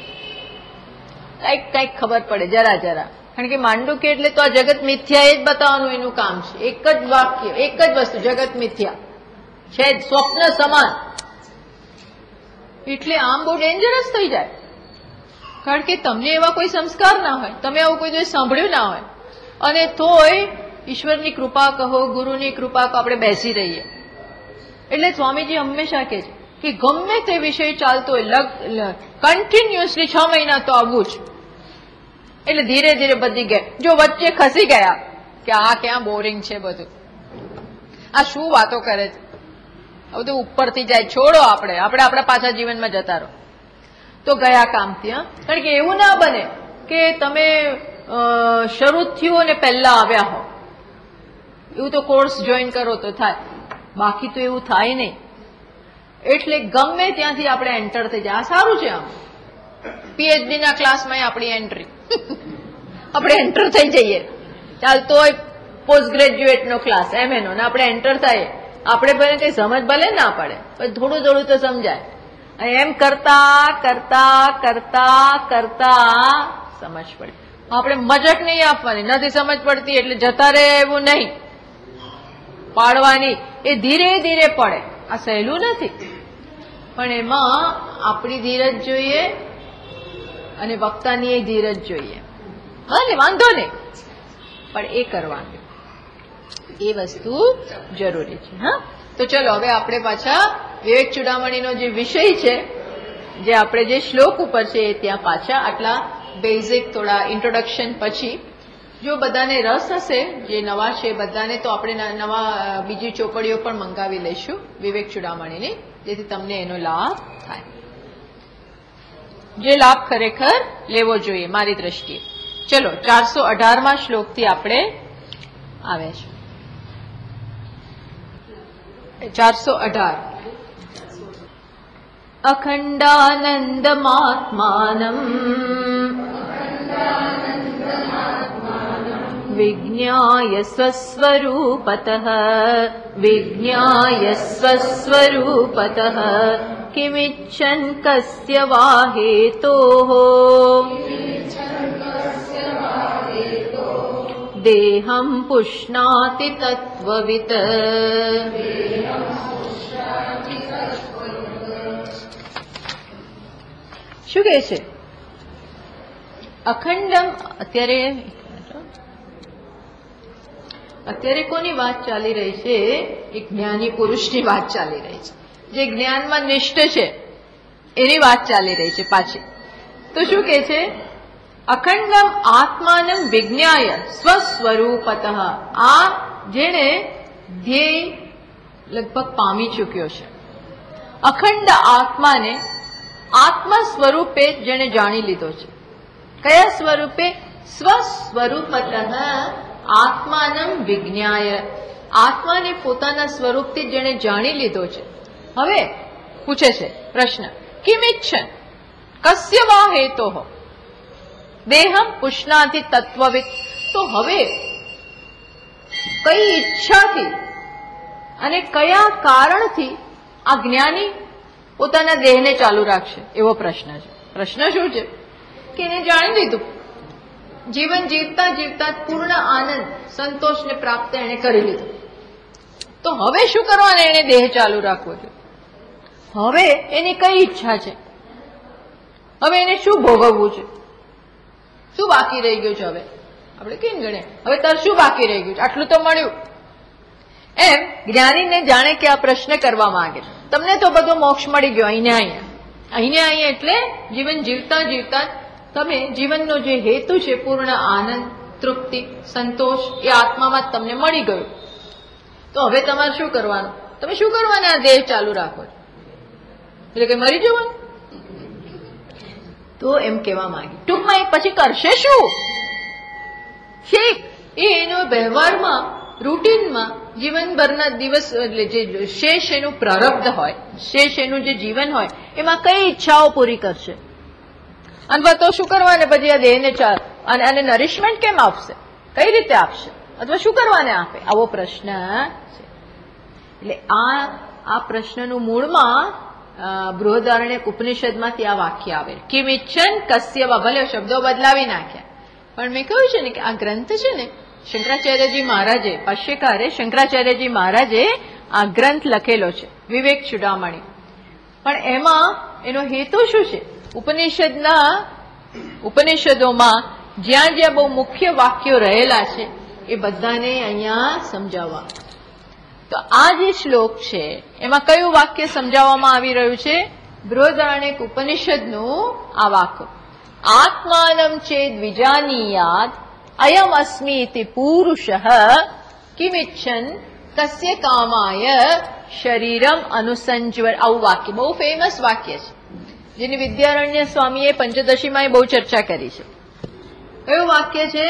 કઈક ખબર પડે જરા. કારણ કે માંડુક્ય એટલે તો આ જગત મિથ્યા એ જ બતાવવાનું એનું કામ છે. એક જ વાક્ય, એક જ વસ્તુ, જગત મિથ્યા છે, સ્વપ્ન સમાન. એટલે આમ બહુ ડેન્જરસ થઈ જાય, કારણ કે તમને એવા કોઈ સંસ્કાર ના હોય, તમે આવું કોઈ દિવસ સાંભળ્યું ના હોય, અને તોય ઈશ્વરની કૃપા કહો, ગુરુની કૃપા કહો, આપણે બેસી રહીએ. એટલે સ્વામીજી હંમેશા કહે છે કે ગમે તે વિષય ચાલતો હોય, કન્ટિન્યુઅસલી 6 મહિના તો આવવું જ. એટલે ધીરે ધીરે બધી ગયા. જો વચ્ચે ખસી ગયા કે આ ક્યાં બોરિંગ છે બધું, આ શું વાતો કરે છે, આ બધું ઉપરથી જાય, છોડો, આપણે આપણા પાછા જીવનમાં જતા રહો, તો ગયા કામથી. કારણ કે એવું ના બને કે તમે શરૂ થયું અને પહેલા આવ્યા હો. એવું તો કોર્સ જોઈન કરો તો થાય, બાકી તો એવું થાય નહીં. એટલે ગમે ત્યાંથી આપણે એન્ટર થઈ જાય. આ સારું છે. આમ પીએચડી ના ક્લાસમાં આપણી એન્ટ્રી આપણે એન્ટર થઈ જઈએ. ચાલતો હોય પોસ્ટ ગ્રેજ્યુએટ નો ક્લાસ, MA નો, ને આપણે એન્ટર થઈએ. આપણે ભલે કઈ સમજ ભલે ના પડે, પણ થોડું થોડું તો સમજાય. અને એમ કરતા કરતા કરતા કરતા સમજ પડે. આપણે મજક નહીં આપવાની, નથી સમજ પડતી એટલે જતા રહે એવું નહીં, પાડવાની. એ ધીરે ધીરે પડે. આ સહેલું નથી, પણ એમાં આપણી ધીરજ જોઈએ અને વક્તાની ધીરજ જોઈએ. ભલે વાંધો નહીં, પણ એ કરવાનું, એ વસ્તુ જરૂરી છે. હા, તો ચલો હવે આપણે પાછા વિવેક ચૂડામણીનો જે વિષય છે, જે આપણે જે શ્લોક ઉપર છે, એ ત્યાં પાછા આટલા બેઝિક થોડા ઇન્ટ્રોડક્શન પછી. જો બધાને રસ હશે, જે નવા છે બધાને, તો આપણે નવા બીજી ચોપડીઓ પણ મંગાવી લઈશું વિવેક ચૂડામણીની, જેથી તમને એનો લાભ થાય, જે લાભ ખરેખર લેવો જોઈએ મારી દ્રષ્ટિએ. ચલો 418માં શ્લોકથી આપણે આવ્યા છે. 418 अखण्डानन्दमात्मानम् विज्ञाय स्वस्वरूपतः किमिच्छन् कस्य वा हेतोः देहं पुष्णाति तत्त्ववित्। શું કહે છે? અખંડમ અત્યારે કોની વાત ચાલી રહી છે? એક જ્ઞાની પુરુષની વાત ચાલી રહી છે, જે જ્ઞાનમાં નિષ્ઠ છે, એની વાત ચાલી રહી છે પાછી. તો શું કહે છે? અખંડમ આત્માનમ વિજ્ઞાય સ્વસ્વરૂપતઃ. આ જેણે ધ્યેય લગભગ પામી ચૂક્યો છે. અખંડ આત્માને આત્મ સ્વરૂપે જેણે જાણી લીધો છે. કયા સ્વરૂપે? સ્વસ્વરૂપતઃ આત્માનમ વિજ્ઞાય. આત્માને પોતાના સ્વરૂપથી જેણે જાણી લીધો છે. હવે પૂછે છે પ્રશ્ન, કિમિચ્છન કસ્ય વા હેતોઃ દેહમ પુષ્ણાતિ તત્વવિત. તો હવે કઈ ઈચ્છાથી અને કયા કારણથી આ જ્ઞાની પોતાના દેહને ચાલુ રાખશે? એવો પ્રશ્ન છે. પ્રશ્ન શું છે? કે એને જાણી લીધું, જીવન જીવતા જીવતા પૂર્ણ આનંદ સંતોષને પ્રાપ્ત એને કરી લીધું. તો હવે શું કરવાનું? એને દેહ ચાલુ રાખવો છે. હવે એની કઈ ઈચ્છા છે? હવે એને શું ભોગવવું છે? શું બાકી રહી ગયું છે? હવે આપણે કેમ ગણે, હવે તાર શું બાકી રહી ગયું છે? આટલું તો મળ્યું. એમ જ્ઞાનીને જાણે કે આ પ્રશ્ન કરવા માંગે છે. તમને તો બધો મોક્ષ મળી ગયો અહીંયા એટલે જીવન જીવતા જીવતા તમે જીવનનો જે હેતુ છે પૂર્ણ આનંદ, તૃપ્તિ, સંતોષ એ આત્મામાં તમને મળી ગયું. તો હવે તમારે શું કરવાનું? તમે શું કરવાના? આ દેહ ચાલુ રાખો એટલે કે મરી જવાનું. તો એમ કહેવા માંગે. ટૂંકમાં એ પછી કરશે શું? એનો વ્યવહારમાં, રૂટીનમાં જીવનભરના દિવસ એટલે જે શેષ એનું પ્રારબ્ધ હોય, શેષ એનું જે જીવન હોય, એમાં કઈ ઈચ્છાઓ પૂરી કરશે? અથવા તો શું કરવાને પછી આ દેહને અને નરિશમેન્ટ કેમ આપશે? કઈ રીતે આપશે? અથવા શું કરવાને આપે? આવો પ્રશ્ન છે. એટલે આ પ્રશ્નનું મૂળમાં બૃહદારણ્યક ઉપનિષદમાંથી આ વાક્ય આવે, કિમિચ્છન કસ્ય વા. ભલે શબ્દો બદલાવી નાખ્યા, પણ મેં કહ્યું છે ને કે આ ગ્રંથ છે ને શંકરાચાર્યજી મહારાજે, ભાષ્યકારે શંકરાચાર્યજી મહારાજે આ ગ્રંથ લખેલો છે, વિવેક ચૂડામણી. પણ એમાં એનો હેતુ શું છે? ઉપનિષદોમાં જ્યાં જ્યાં બહુ મુખ્ય વાક્યો રહેલા છે એ બધાને અહીંયા સમજાવવા. તો આ જે શ્લોક છે એમાં કયું વાક્ય સમજાવવામાં આવી રહ્યું છે? બૃહદારણ્યક ઉપનિષદનું આ વાક્ય, આત્માનમ ચેદ વિજાનીયાત અયમ અસ્મિ ઇતિ પુરુષઃ કિમિચ્છન કસ્ય કામાય શરીરમ અનુસંજ્વર. આવું વાક્ય બહુ ફેમસ વાક્ય છે, જેની વિદ્યારણ્ય સ્વામીએ પંચદશીમાં બહુ ચર્ચા કરી છે. કયું વાક્ય છે?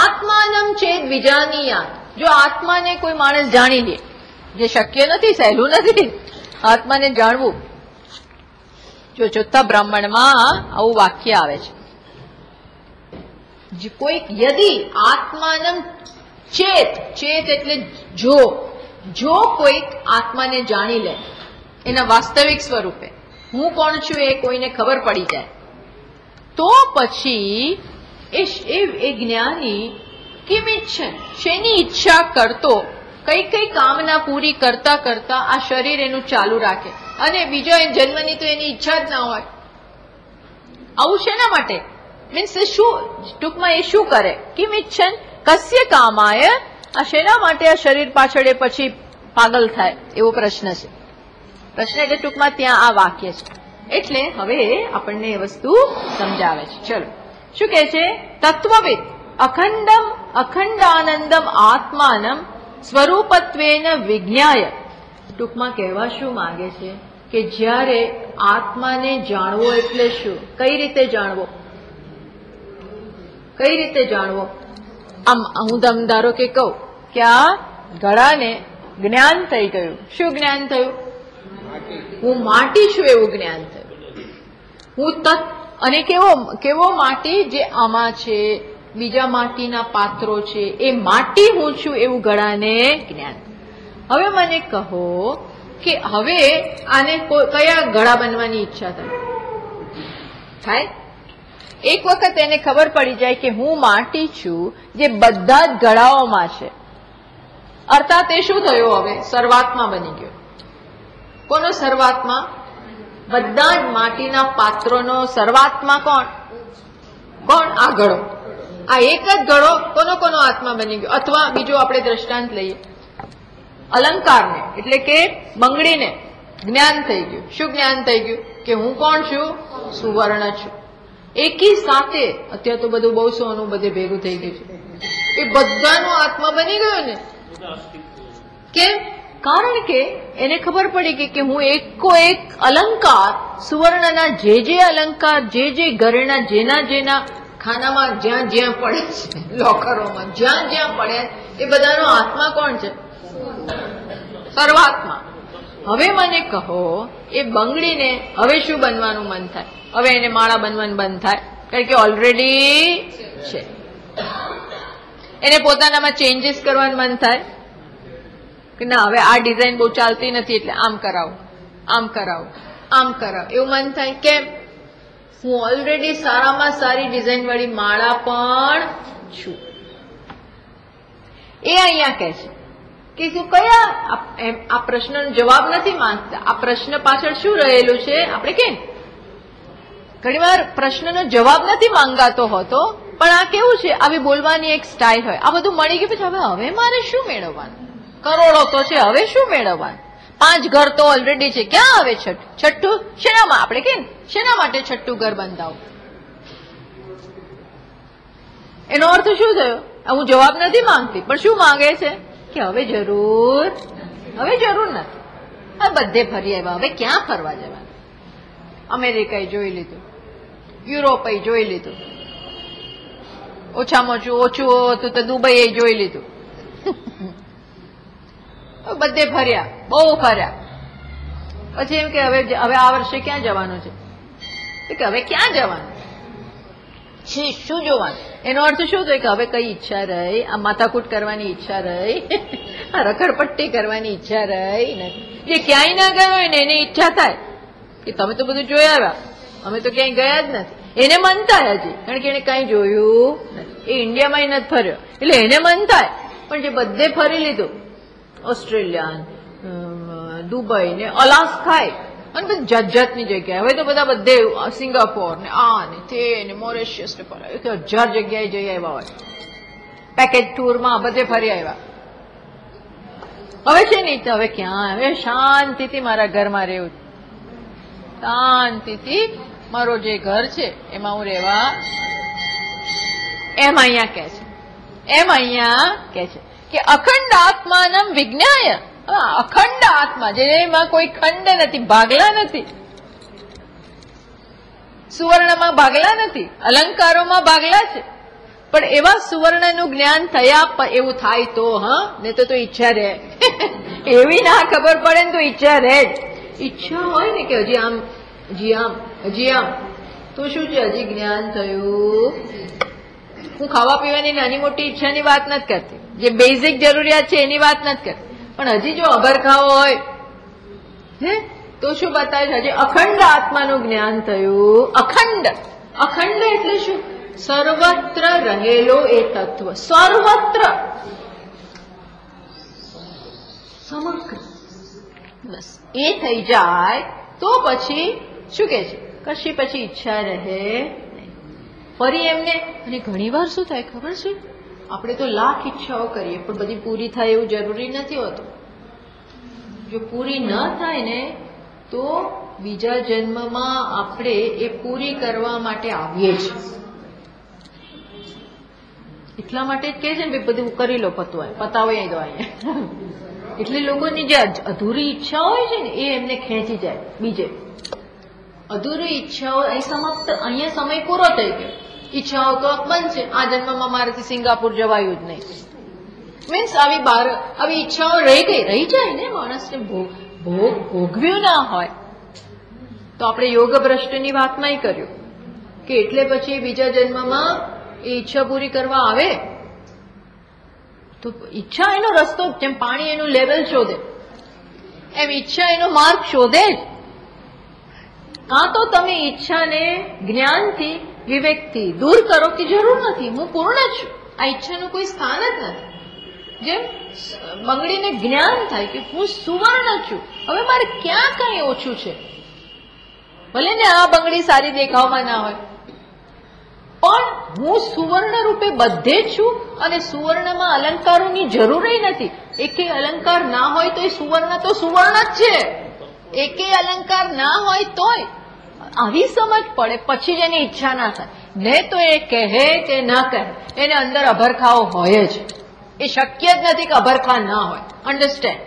આત્માનમ ચેદ વિજાનીયાત. જો આત્માને કોઈ માણસ જાણી લે, જે શક્ય નથી, સહેલું નથી આત્માને જાણવું. જો ચોથા બ્રાહ્મણમાં આવું વાક્ય આવે છે, કોઈક યદી આત્માનમ ચેત. ચેત એટલે જો કોઈક આત્માને જાણી લે એના વાસ્તવિક સ્વરૂપે, હું કોણ છું એ કોઈને ખબર પડી જાય, તો પછી એ જ્ઞાની કિમિચ્છન, શેની ઈચ્છા કરતો, કઈ કઈ કામના પૂરી કરતા કરતા આ શરીર એનું ચાલુ રાખે, અને બીજો જન્મની તો એની ઈચ્છા જ ના હોય. આવું શેના માટે? મીન્સ શું, ટૂંકમાં એ શું કરે? કિમિચ્છન કસ્ય કામાય. આ શેના માટે આ શરીર પાછળ એ પછી પાગલ થાય? એવો પ્રશ્ન છે. પ્રશ્ન એટલે ટૂંકમાં ત્યાં આ વાક્ય છે. એટલે હવે આપણને એ વસ્તુ સમજાવે છે. ચલો, શું કહે છે? તત્વવિદ અખંડાનંદમ આત્માનમ સ્વરૂપત્વેન વિજ્ઞાય. ટૂંકમાં કહેવા શું માંગે છે કે જ્યારે આત્માને જાણવો એટલે શું? કઈ રીતે જાણવો? કઈ રીતે જાણવો? આમ હું તમને ધારો કે કહું કે આ ઘડાને જ્ઞાન થઈ ગયું. શું જ્ઞાન થયું? હું માટી છું એવું જ્ઞાન થયું. હું અને કેવો માટી જે આમાં છે, બીજા માટીના પાત્રો છે, એ માટી હું છું એવું ગળાને જ્ઞાન. હવે મને કહો કે હવે આને કયા ગળા બનવાની ઈચ્છા થાય? એક વખત એને ખબર પડી જાય કે હું માટી છું જે બધા જ ગળાઓમાં છે, અર્થાત એ શું થયું? હવે સર્વાત્મા બની ગયો. કોનો સર્વાત્મા? બધા જ માટીના પાત્રોનો સર્વાત્મા કોણ? આ ગળો. આ એક જ ગળો કોનો આત્મા બની ગયો? અથવા બીજું આપણે દ્રષ્ટાંત લઈએ, અલંકારને એટલે કે બંગડીને જ્ઞાન થઈ ગયું. શું જ્ઞાન થઈ ગયું? કે હું કોણ છું? સુવર્ણ છું. એકી સાથે અત્યારે તો બધું બહુ સોનું બધે ભેગું થઈ ગયું છે, એ બધાનો આત્મા બની ગયો ને. કેમ? કારણ કે એને ખબર પડી કે હું એકો એક અલંકાર, સુવર્ણના જે અલંકાર, જે ઘરેણા, જેના ખાનામાં જ્યાં પડે છે, લોકરોમાં જ્યાં પડે, એ બધાનો આત્મા કોણ છે? સર્વાત્મા. હવે મને કહો, એ બંગડીને હવે શું બનવાનું મન થાય? હવે એને માળા બનવાનું બંધ થાય, કારણ કે ઓલરેડી છે. એને પોતાનામાં ચેન્જીસ કરવાનું મન થાય કે ના, હવે આ ડિઝાઇન બહુ ચાલતી નથી એટલે આમ કરાવો, એવું મન થાય. કેમ? હું ઓલરેડી સારામાં સારી ડિઝાઇન વાળી માળા પણ છું. એ અહીંયા કહે છે કે તું કયા આ પ્રશ્નનો જવાબ નથી માંગતા. આ પ્રશ્ન પાછળ શું રહેલું છે? આપણે કેમ ઘણી વાર પ્રશ્નનો જવાબ નથી માંગાતો હોતો, પણ આ કેવું છે, આવી બોલવાની એક સ્ટાઇલ હોય. આ બધું મળી ગયું પછી હવે મારે શું મેળવવાનું? કરોડો તો છે, હવે શું મેળવવાનું? 5 ઘર તો ઓલરેડી છે, ક્યાં આવે છઠ્ઠું? શેનામાં? આપણે કેમ શેના માટે છઠ્ઠું ઘર બંધાવું? એનો અર્થ શું થયો? હું જવાબ નથી માંગતી, પણ શું માંગે છે કે હવે જરૂર નથી. આ બધે ફરી આવ્યા, હવે ક્યાં ફરવા જવાનું? અમેરિકાએ જોઈ લીધું, યુરોપે જોઈ લીધું, ઓછામાં ઓછું હતું તો દુબઈએ જોઈ લીધું. બધે ફર્યા, બહુ ફર્યા. પછી એમ કે હવે આ વર્ષે ક્યાં જવાનું છે? કે હવે ક્યાં જવાનું છે? શું જોવાનું? એનો અર્થ શું થયો કે હવે કઈ ઈચ્છા રહી? આ માથાકૂટ કરવાની ઈચ્છા રહી? આ રખડપટ્ટી કરવાની ઈચ્છા રહી નથી. જે ક્યાંય ના ગયો હોય ને એની ઈચ્છા થાય કે તમે તો બધું જોઈ આવ્યા, અમે તો ક્યાંય ગયા જ નથી. એને મન થાય હજી, કારણ કે એને કઈ જોયું નથી. એ ઇન્ડિયામાં નથી ફર્યો એટલે એને મન થાય. પણ જે બધે ફરી લીધું, ઓસ્ટ્રેલિયા, દુબઈ ને અલાસ્કા અને બધી જાતની જગ્યાએ, હવે તો બધે સિંગાપોર ને આ ને તે ને મોરેશિયસ ને 1000 જગ્યાએ જઈ આવ્યા હોય, પેકેજ ટુરમાં બધે ફરી આવ્યા. હવે છે નહીં, હવે ક્યાં? હવે શાંતિથી મારા ઘરમાં રહેવું, શાંતિથી મારો જે ઘર છે એમાં હું રહેવા. એમ અહીંયા કે છે કે અખંડ આત્માનમ વિજ્ઞાય. અખંડ આત્મા જેમાં કોઈ ખંડ નથી, ભાગલા નથી. સુવર્ણમાં ભાગલા નથી, અલંકારોમાં ભાગલા છે, પણ એવા સુવર્ણનું જ્ઞાન થયા એવું થાય તો, ને તો ઈચ્છા રહે. એવી ના ખબર પડે ને તો ઈચ્છા રહે જ. ઈચ્છા હોય ને કે હજી આમ તો શું છે? હજી જ્ઞાન થયું. હું ખાવા પીવાની નાની મોટી ઈચ્છાની વાત નથી કરતી, જે બેઝિક જરૂરિયાત છે એની વાત નથી કરતી. પણ હજી જો અભરખાવો હોય તો શું બતાવે છે? હજી અખંડ આત્માનું જ્ઞાન થયું. અખંડ એટલે શું? સર્વત્ર રહેલો એ તત્વ, સર્વત્ર સમગ્ર. બસ એ થઈ જાય તો પછી શું કે છે? કશી પછી ઈચ્છા રહે નહીં ફરી એમને. અને ઘણી વાર શું થાય ખબર છે? આપણે તો લાખ ઈચ્છાઓ કરીએ પણ બધી પૂરી થાય એવું જરૂરી નથી હોતું. જો પૂરી ન થાય ને તો બીજા જન્મમાં આપણે એ પૂરી કરવા માટે આવીએ છીએ. એટલા માટે જ કહે છે ને બધું કરી લો, પતાવી દો અહીંયા. એટલે લોકોની જે અધૂરી ઈચ્છા હોય છે ને એ એમને ખેંચી જાય. બીજે અધૂરી ઈચ્છાઓ અહીં સમાપ્ત, અહીંયા સમય પૂરો થઈ ગયો, ઈચ્છાઓ તો બંધ છે. આ જન્મમાં મારાથી સિંગાપુર જવાયું જ નહીં. મીન્સ આવી ઈચ્છાઓ રહી જાય ને માણસને ભોગવ્યું ના હોય તો આપણે યોગ ભ્રષ્ટની વાતમાં કર્યું કે એટલે પછી બીજા જન્મમાં એ ઈચ્છા પૂરી કરવા આવે તો ઈચ્છા એનો રસ્તો, જેમ પાણી એનું લેવલ શોધે એમ ઈચ્છા એનો માર્ગ શોધે જ. કાં તો તમે ઈચ્છાને જ્ઞાનથી, વિવેકથી દૂર કરો કે જરૂર નથી, હું પૂર્ણ છું, આ ઈચ્છાનું કોઈ સ્થાન જ નથી. જેમ બંગડીને જ્ઞાન થાય કે હું સુવર્ણ છું, હવે મારે ક્યાં કઈ ઓછું છે, ભલે ને આ બંગડી સારી દેખાવમાં ના હોય પણ હું સુવર્ણ રૂપે બધે જ છું અને સુવર્ણમાં અલંકારોની જરૂર નથી. એકે અલંકાર ના હોય તો એ સુવર્ણ તો સુવર્ણ જ છે, એકે અલંકાર ના હોય તોય. આવી સમજ પડે પછી જ એની ઈચ્છા ના થાય. ને તો એ કહે કે ના કહે, એને અંદર અભરખાઓ હોય જ. એ શક્ય જ નથી કે અભરખા ના હોય. અન્ડરસ્ટેન્ડ?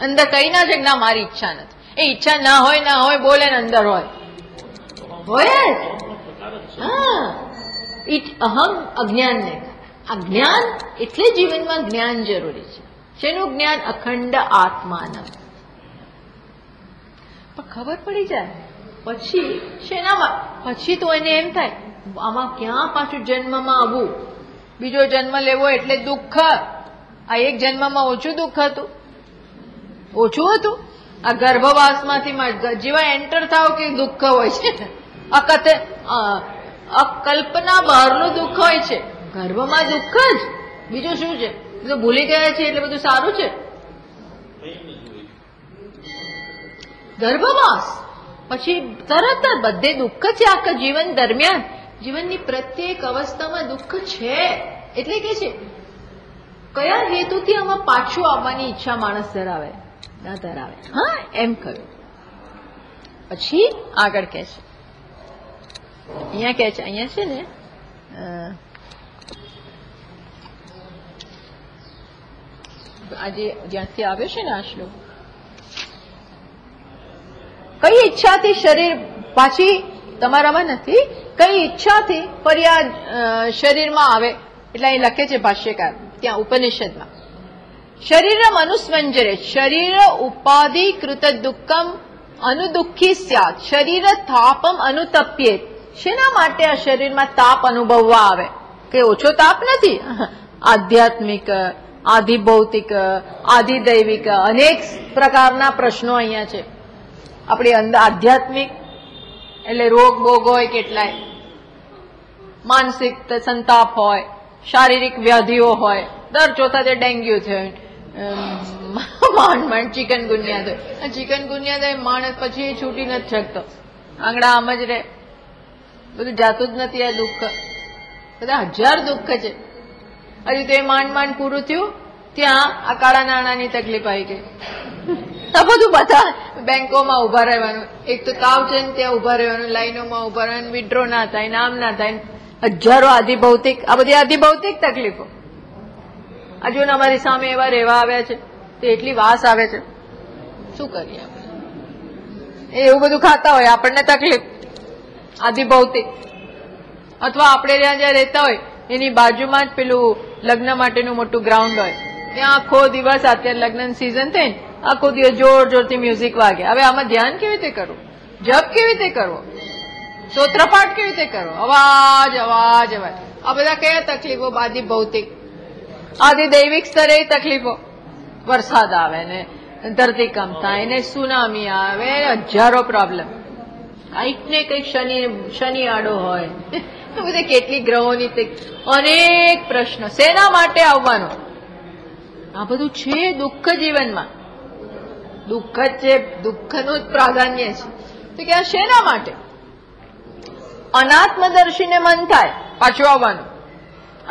અંદર કઈ ના છે કે ના મારી ઈચ્છા નથી. એ ઈચ્છા ના હોય બોલે ને અંદર હોય જ. હા, અહમ અજ્ઞાનને. આ જ્ઞાન એટલે જીવનમાં જ્ઞાન જરૂરી છે. શેનું જ્ઞાન? અખંડ આત્માનું. પણ ખબર પડી જાય પછી શેનામાં? પછી તો એને એમ થાય આમાં ક્યાં પાછું જન્મમાં આવવું, બીજો જન્મ લેવો એટલે દુઃખ. આ એક જન્મમાં ઓછું દુઃખ હતું, ઓછું હતું. આ ગર્ભવાસમાંથી જેવા એન્ટર થાવ કે દુઃખ હોય છે. કલ્પના બહારનું દુઃખ હોય છે, ગર્ભમાં દુઃખ જ. બીજું શું છે? તો ભૂલી ગયા છે એટલે બધું સારું છે. ગર્ભવાસ પછી તરત જ બધે દુઃખ છે. આખા જીવન દરમિયાન જીવનની પ્રત્યેક અવસ્થામાં દુઃખ છે. એટલે કે છે કયા હેતુથી આમાં પાછું આવવાની ઈચ્છા માણસ ધરાવે ના ધરાવે? હા, એમ કહ્યું. પછી આગળ કે છે, અહીંયા કે છે, અહીંયા છે ને આજે જ્યાંથી આવ્યો છે ને આ શ્લોક, કઈ ઈચ્છાથી શરીર પાછી તમારામાં નથી, કઈ ઈચ્છાથી ફરી આ શરીરમાં આવે? એટલે અહીં લખે છે ભાષ્યકાર ત્યાં ઉપનિષદમાં, શરીરમ અનુસ્વંજરે શરીર ઉપાધિ કૃત દુઃખમ અનુદુઃખી સ્યાત શરીર તાપમ અનુતપ્યેત. શેના માટે આ શરીરમાં તાપ અનુભવવા આવે? કે ઓછો તાપ નથી. આધ્યાત્મિક, આધિભૌતિક, આધિદૈવિક અનેક પ્રકારના પ્રશ્નો અહીંયા છે. આપણી અંદર આધ્યાત્મિક એટલે રોગ બોગ હોય કેટલાય, માનસિક સંતાપ હોય, શારીરિક વ્યાધિઓ હોય. દર ચોથા તે ડેન્ગ્યુ થયો, માંડ ચિકનગુનિયા થયો. ચિકનગુનિયા થાય માણસ પછી છૂટી નથી શકતો, આંગળા આમ જ રહે, બધું જાતું જ નથી. આ દુઃખ બધા હજાર દુઃખ છે. હજી તો એ માંડ પૂરું થયું ત્યાં આ કાળા નાણાંની તકલીફ આવી ગઈ. આ બધું બધા બેંકોમાં ઉભા રહેવાનું, એક તો તાવ છે ને ત્યાં ઉભા રહેવાનું, લાઈનોમાં ઉભા રહેવાનું, વિડ્રો ના થાય, નામ ના થાય, હજારો આધિભૌતિક, આ બધી આધિભૌતિક તકલીફો. હજુ અમારી સામે એવા રહેવા આવ્યા છે તો એટલી વાસ આવે છે, શું કરીએ આપણે? એવું બધું ખાતા હોય આપણને તકલીફ, આધિભૌતિક. અથવા આપણે જ્યાં રહેતા હોય એની બાજુમાં જ પેલું લગ્ન માટેનું મોટું ગ્રાઉન્ડ હોય, ત્યાં આખો દિવસ અત્યારે લગ્ન સિઝન થઈ ને આખો દિવસ જોર જોરથી મ્યુઝિક વાગે. હવે આમાં ધ્યાન કેવી રીતે કરવું? જપ કેવી રીતે કરવો? સ્તોત્રપાઠ કેવી રીતે કરવો? અવાજ અવાજ અવાજ. આ બધા કયા તકલીફો? આધિભૌતિક. આધિદૈવિક સ્તરે તકલીફો, વરસાદ આવે ને ધરતીકંપ થાય ને સુનામી આવે, હજારો પ્રોબ્લેમ. કંઈક ને કંઈક શનિ આડો હોય, બધા કેટલી ગ્રહોની અનેક પ્રશ્નો. શેના માટે આવવાનો? આ બધું છે દુઃખ જીવનમાં. દુઃખ જ છે, દુઃખનું જ પ્રાધાન્ય છે. તો કે આ શેના માટે? અનાત્મદર્શીને મન થાય પાછું આવવાનું.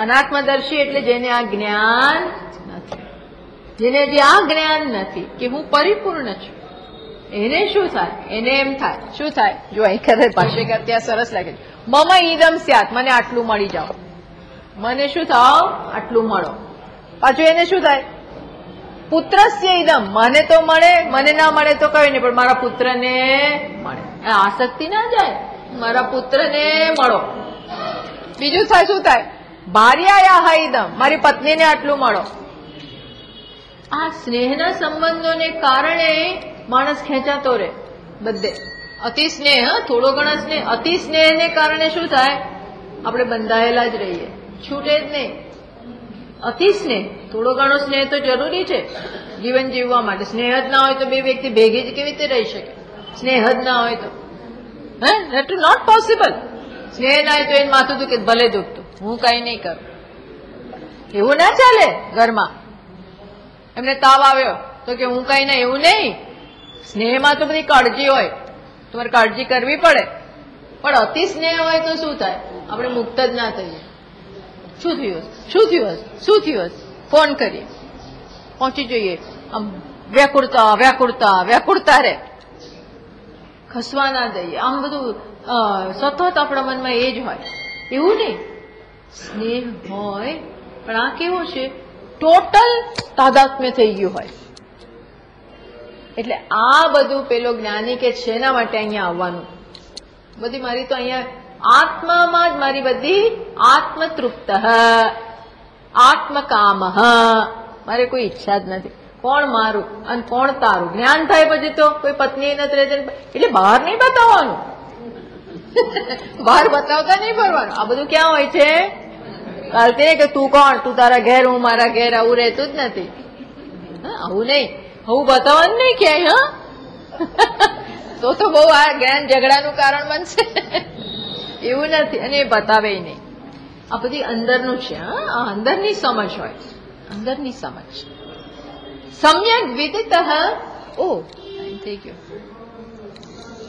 અનાત્મદર્શી એટલે જેને આ જ્ઞાન નથી, જેને જે આ જ્ઞાન નથી કે હું પરિપૂર્ણ છું, એને શું થાય? એને એમ થાય, શું થાય? જો અહીં ખરે ભાષ્યકાર ત્યાં સરસ લાગે છે, મમ ઈદમ સ્યાત, મને આટલું મળી જાઓ. મને શું થાવ? આટલું મળો. પાછું એને શું થાય? પુત્રસ્ય ઈદમ, મને તો મળે, મને ના મળે તો કઈ નહીં, પણ મારા પુત્રને મળે. આસક્તિ ના જાય, મારા પુત્રને મળો. બીજું થાય, શું થાય? ભાર્યાયા ઈદમ, મારી પત્નીને આટલું મળો. આ સ્નેહના સંબંધોને કારણે માણસ ખેંચાતો રહે બધે. અતિ સ્નેહ, થોડો ઘણો સ્નેહ, અતિ સ્નેહને કારણે શું થાય? આપણે બંધાયેલા જ રહીએ, છૂટે જ નહીં. અતિ સ્નેહ, થોડો ઘણો સ્નેહ તો જરૂરી છે જીવન જીવવા માટે. સ્નેહ જ ના હોય તો બે વ્યક્તિ ભેગી જ કેવી રીતે રહી શકે? સ્નેહ જ ના હોય તો ધેટ ઇઝ નોટ પોસિબલ. સ્નેહ ના હોય તો એને માથું દુખે, ભલે દુખતું, હું કઈ નહીં કરું, એવું ના ચાલે ઘરમાં. એમને તાવ આવ્યો તો કે હું કઈ ના, એવું નહીં. સ્નેહમાં તો બધી કાળજી હોય, તમારે કાળજી કરવી પડે. પણ અતિ સ્નેહ હોય તો શું થાય? આપણે મુક્ત જ ના થઈએ. શું થયું શું થયું શું થયું? ફોન કરીએ, પહોંચી જઈએ. આમ વ્યાકુળતા વ્યાકુળતા વ્યાકુળતા રે, ખસવા ના દઈએ. આમ બધું સતત આપણા મનમાં એ જ હોય. એવું નહીં, સ્નેહ હોય પણ આ કેવું છે? ટોટલ તાદાત્મ્ય થઈ ગયું હોય. એટલે આ બધું પેલો જ્ઞાની કે છે એના માટે અહીંયા આવવાનું. બધી મારી તો અહીંયા આત્મામાં જ મારી બધી આત્મતૃપ્ત, આત્મકામ, મારે કોઈ ઈચ્છા જ નથી. કોણ મારું અને કોણ તારું? જ્ઞાન થાય પછી તો કોઈ પત્ની નથી રહેતી, એટલે બહાર નહીં બતાવવાનું. બહાર બતાવતા નહીં ફરવાનું. આ બધું ક્યાં હોય છે? ચાલતી કે તું કોણ, તું તારા ઘેર, હું મારા ઘેર, આવું રહેતું જ નથી. આવું નહીં, આવું બતાવવાનું નહીં ક્યાંય. તો બહુ આ જ્ઞાન ઝઘડાનું કારણ બનશે. એવું નથી, અને એ બતાવે નહીં. આ બધી અંદરનું છે. આ અંદરની સમજ હોય, અંદરની સમજ. સમ્યક વિદિત. ઓ થઈ ગયો.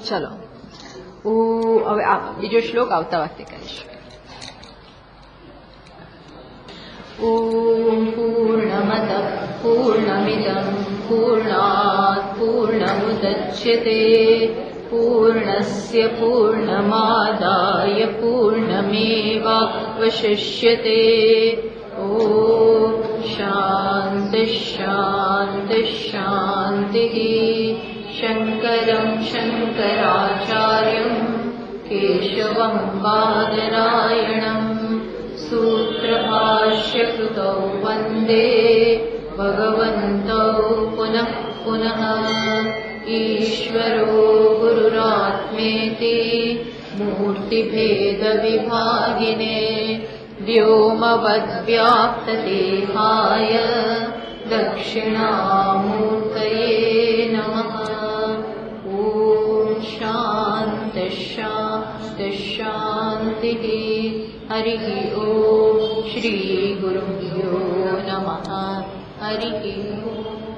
ચલો, હવે બીજો શ્લોક આવતા વખતે કરીશું. ઓમ પૂર્ણમદ પૂર્ણમિદં પૂર્ણાત પૂર્ણમુદચ્યતે પૂર્ણસ્ય પૂર્ણમાદાય પૂર્ણમેવાવશિષ્યતે. ઓમ શાંતિ શાંતિ શાંતિ. શંકરં શંકરાચાર્યં કેશવં બાદરાયણં સૂત્રભાષ્યકૃતૌ વંદે ભગવन्तૌ પુનઃ પુનઃ. ઈશ્વરો ગુરુરાત્મેતિ મૂર્તિભેદવિભાગિને વ્યોમવદ્વ્યાપ્તદેહાય દક્ષિણામૂર્તયે નમઃ. ઓમ શાંતિ શાંતિ શાંતિ. હરિ ઓમ. શ્રી ગુરુભ્યો નમઃ. હરિ ઓમ.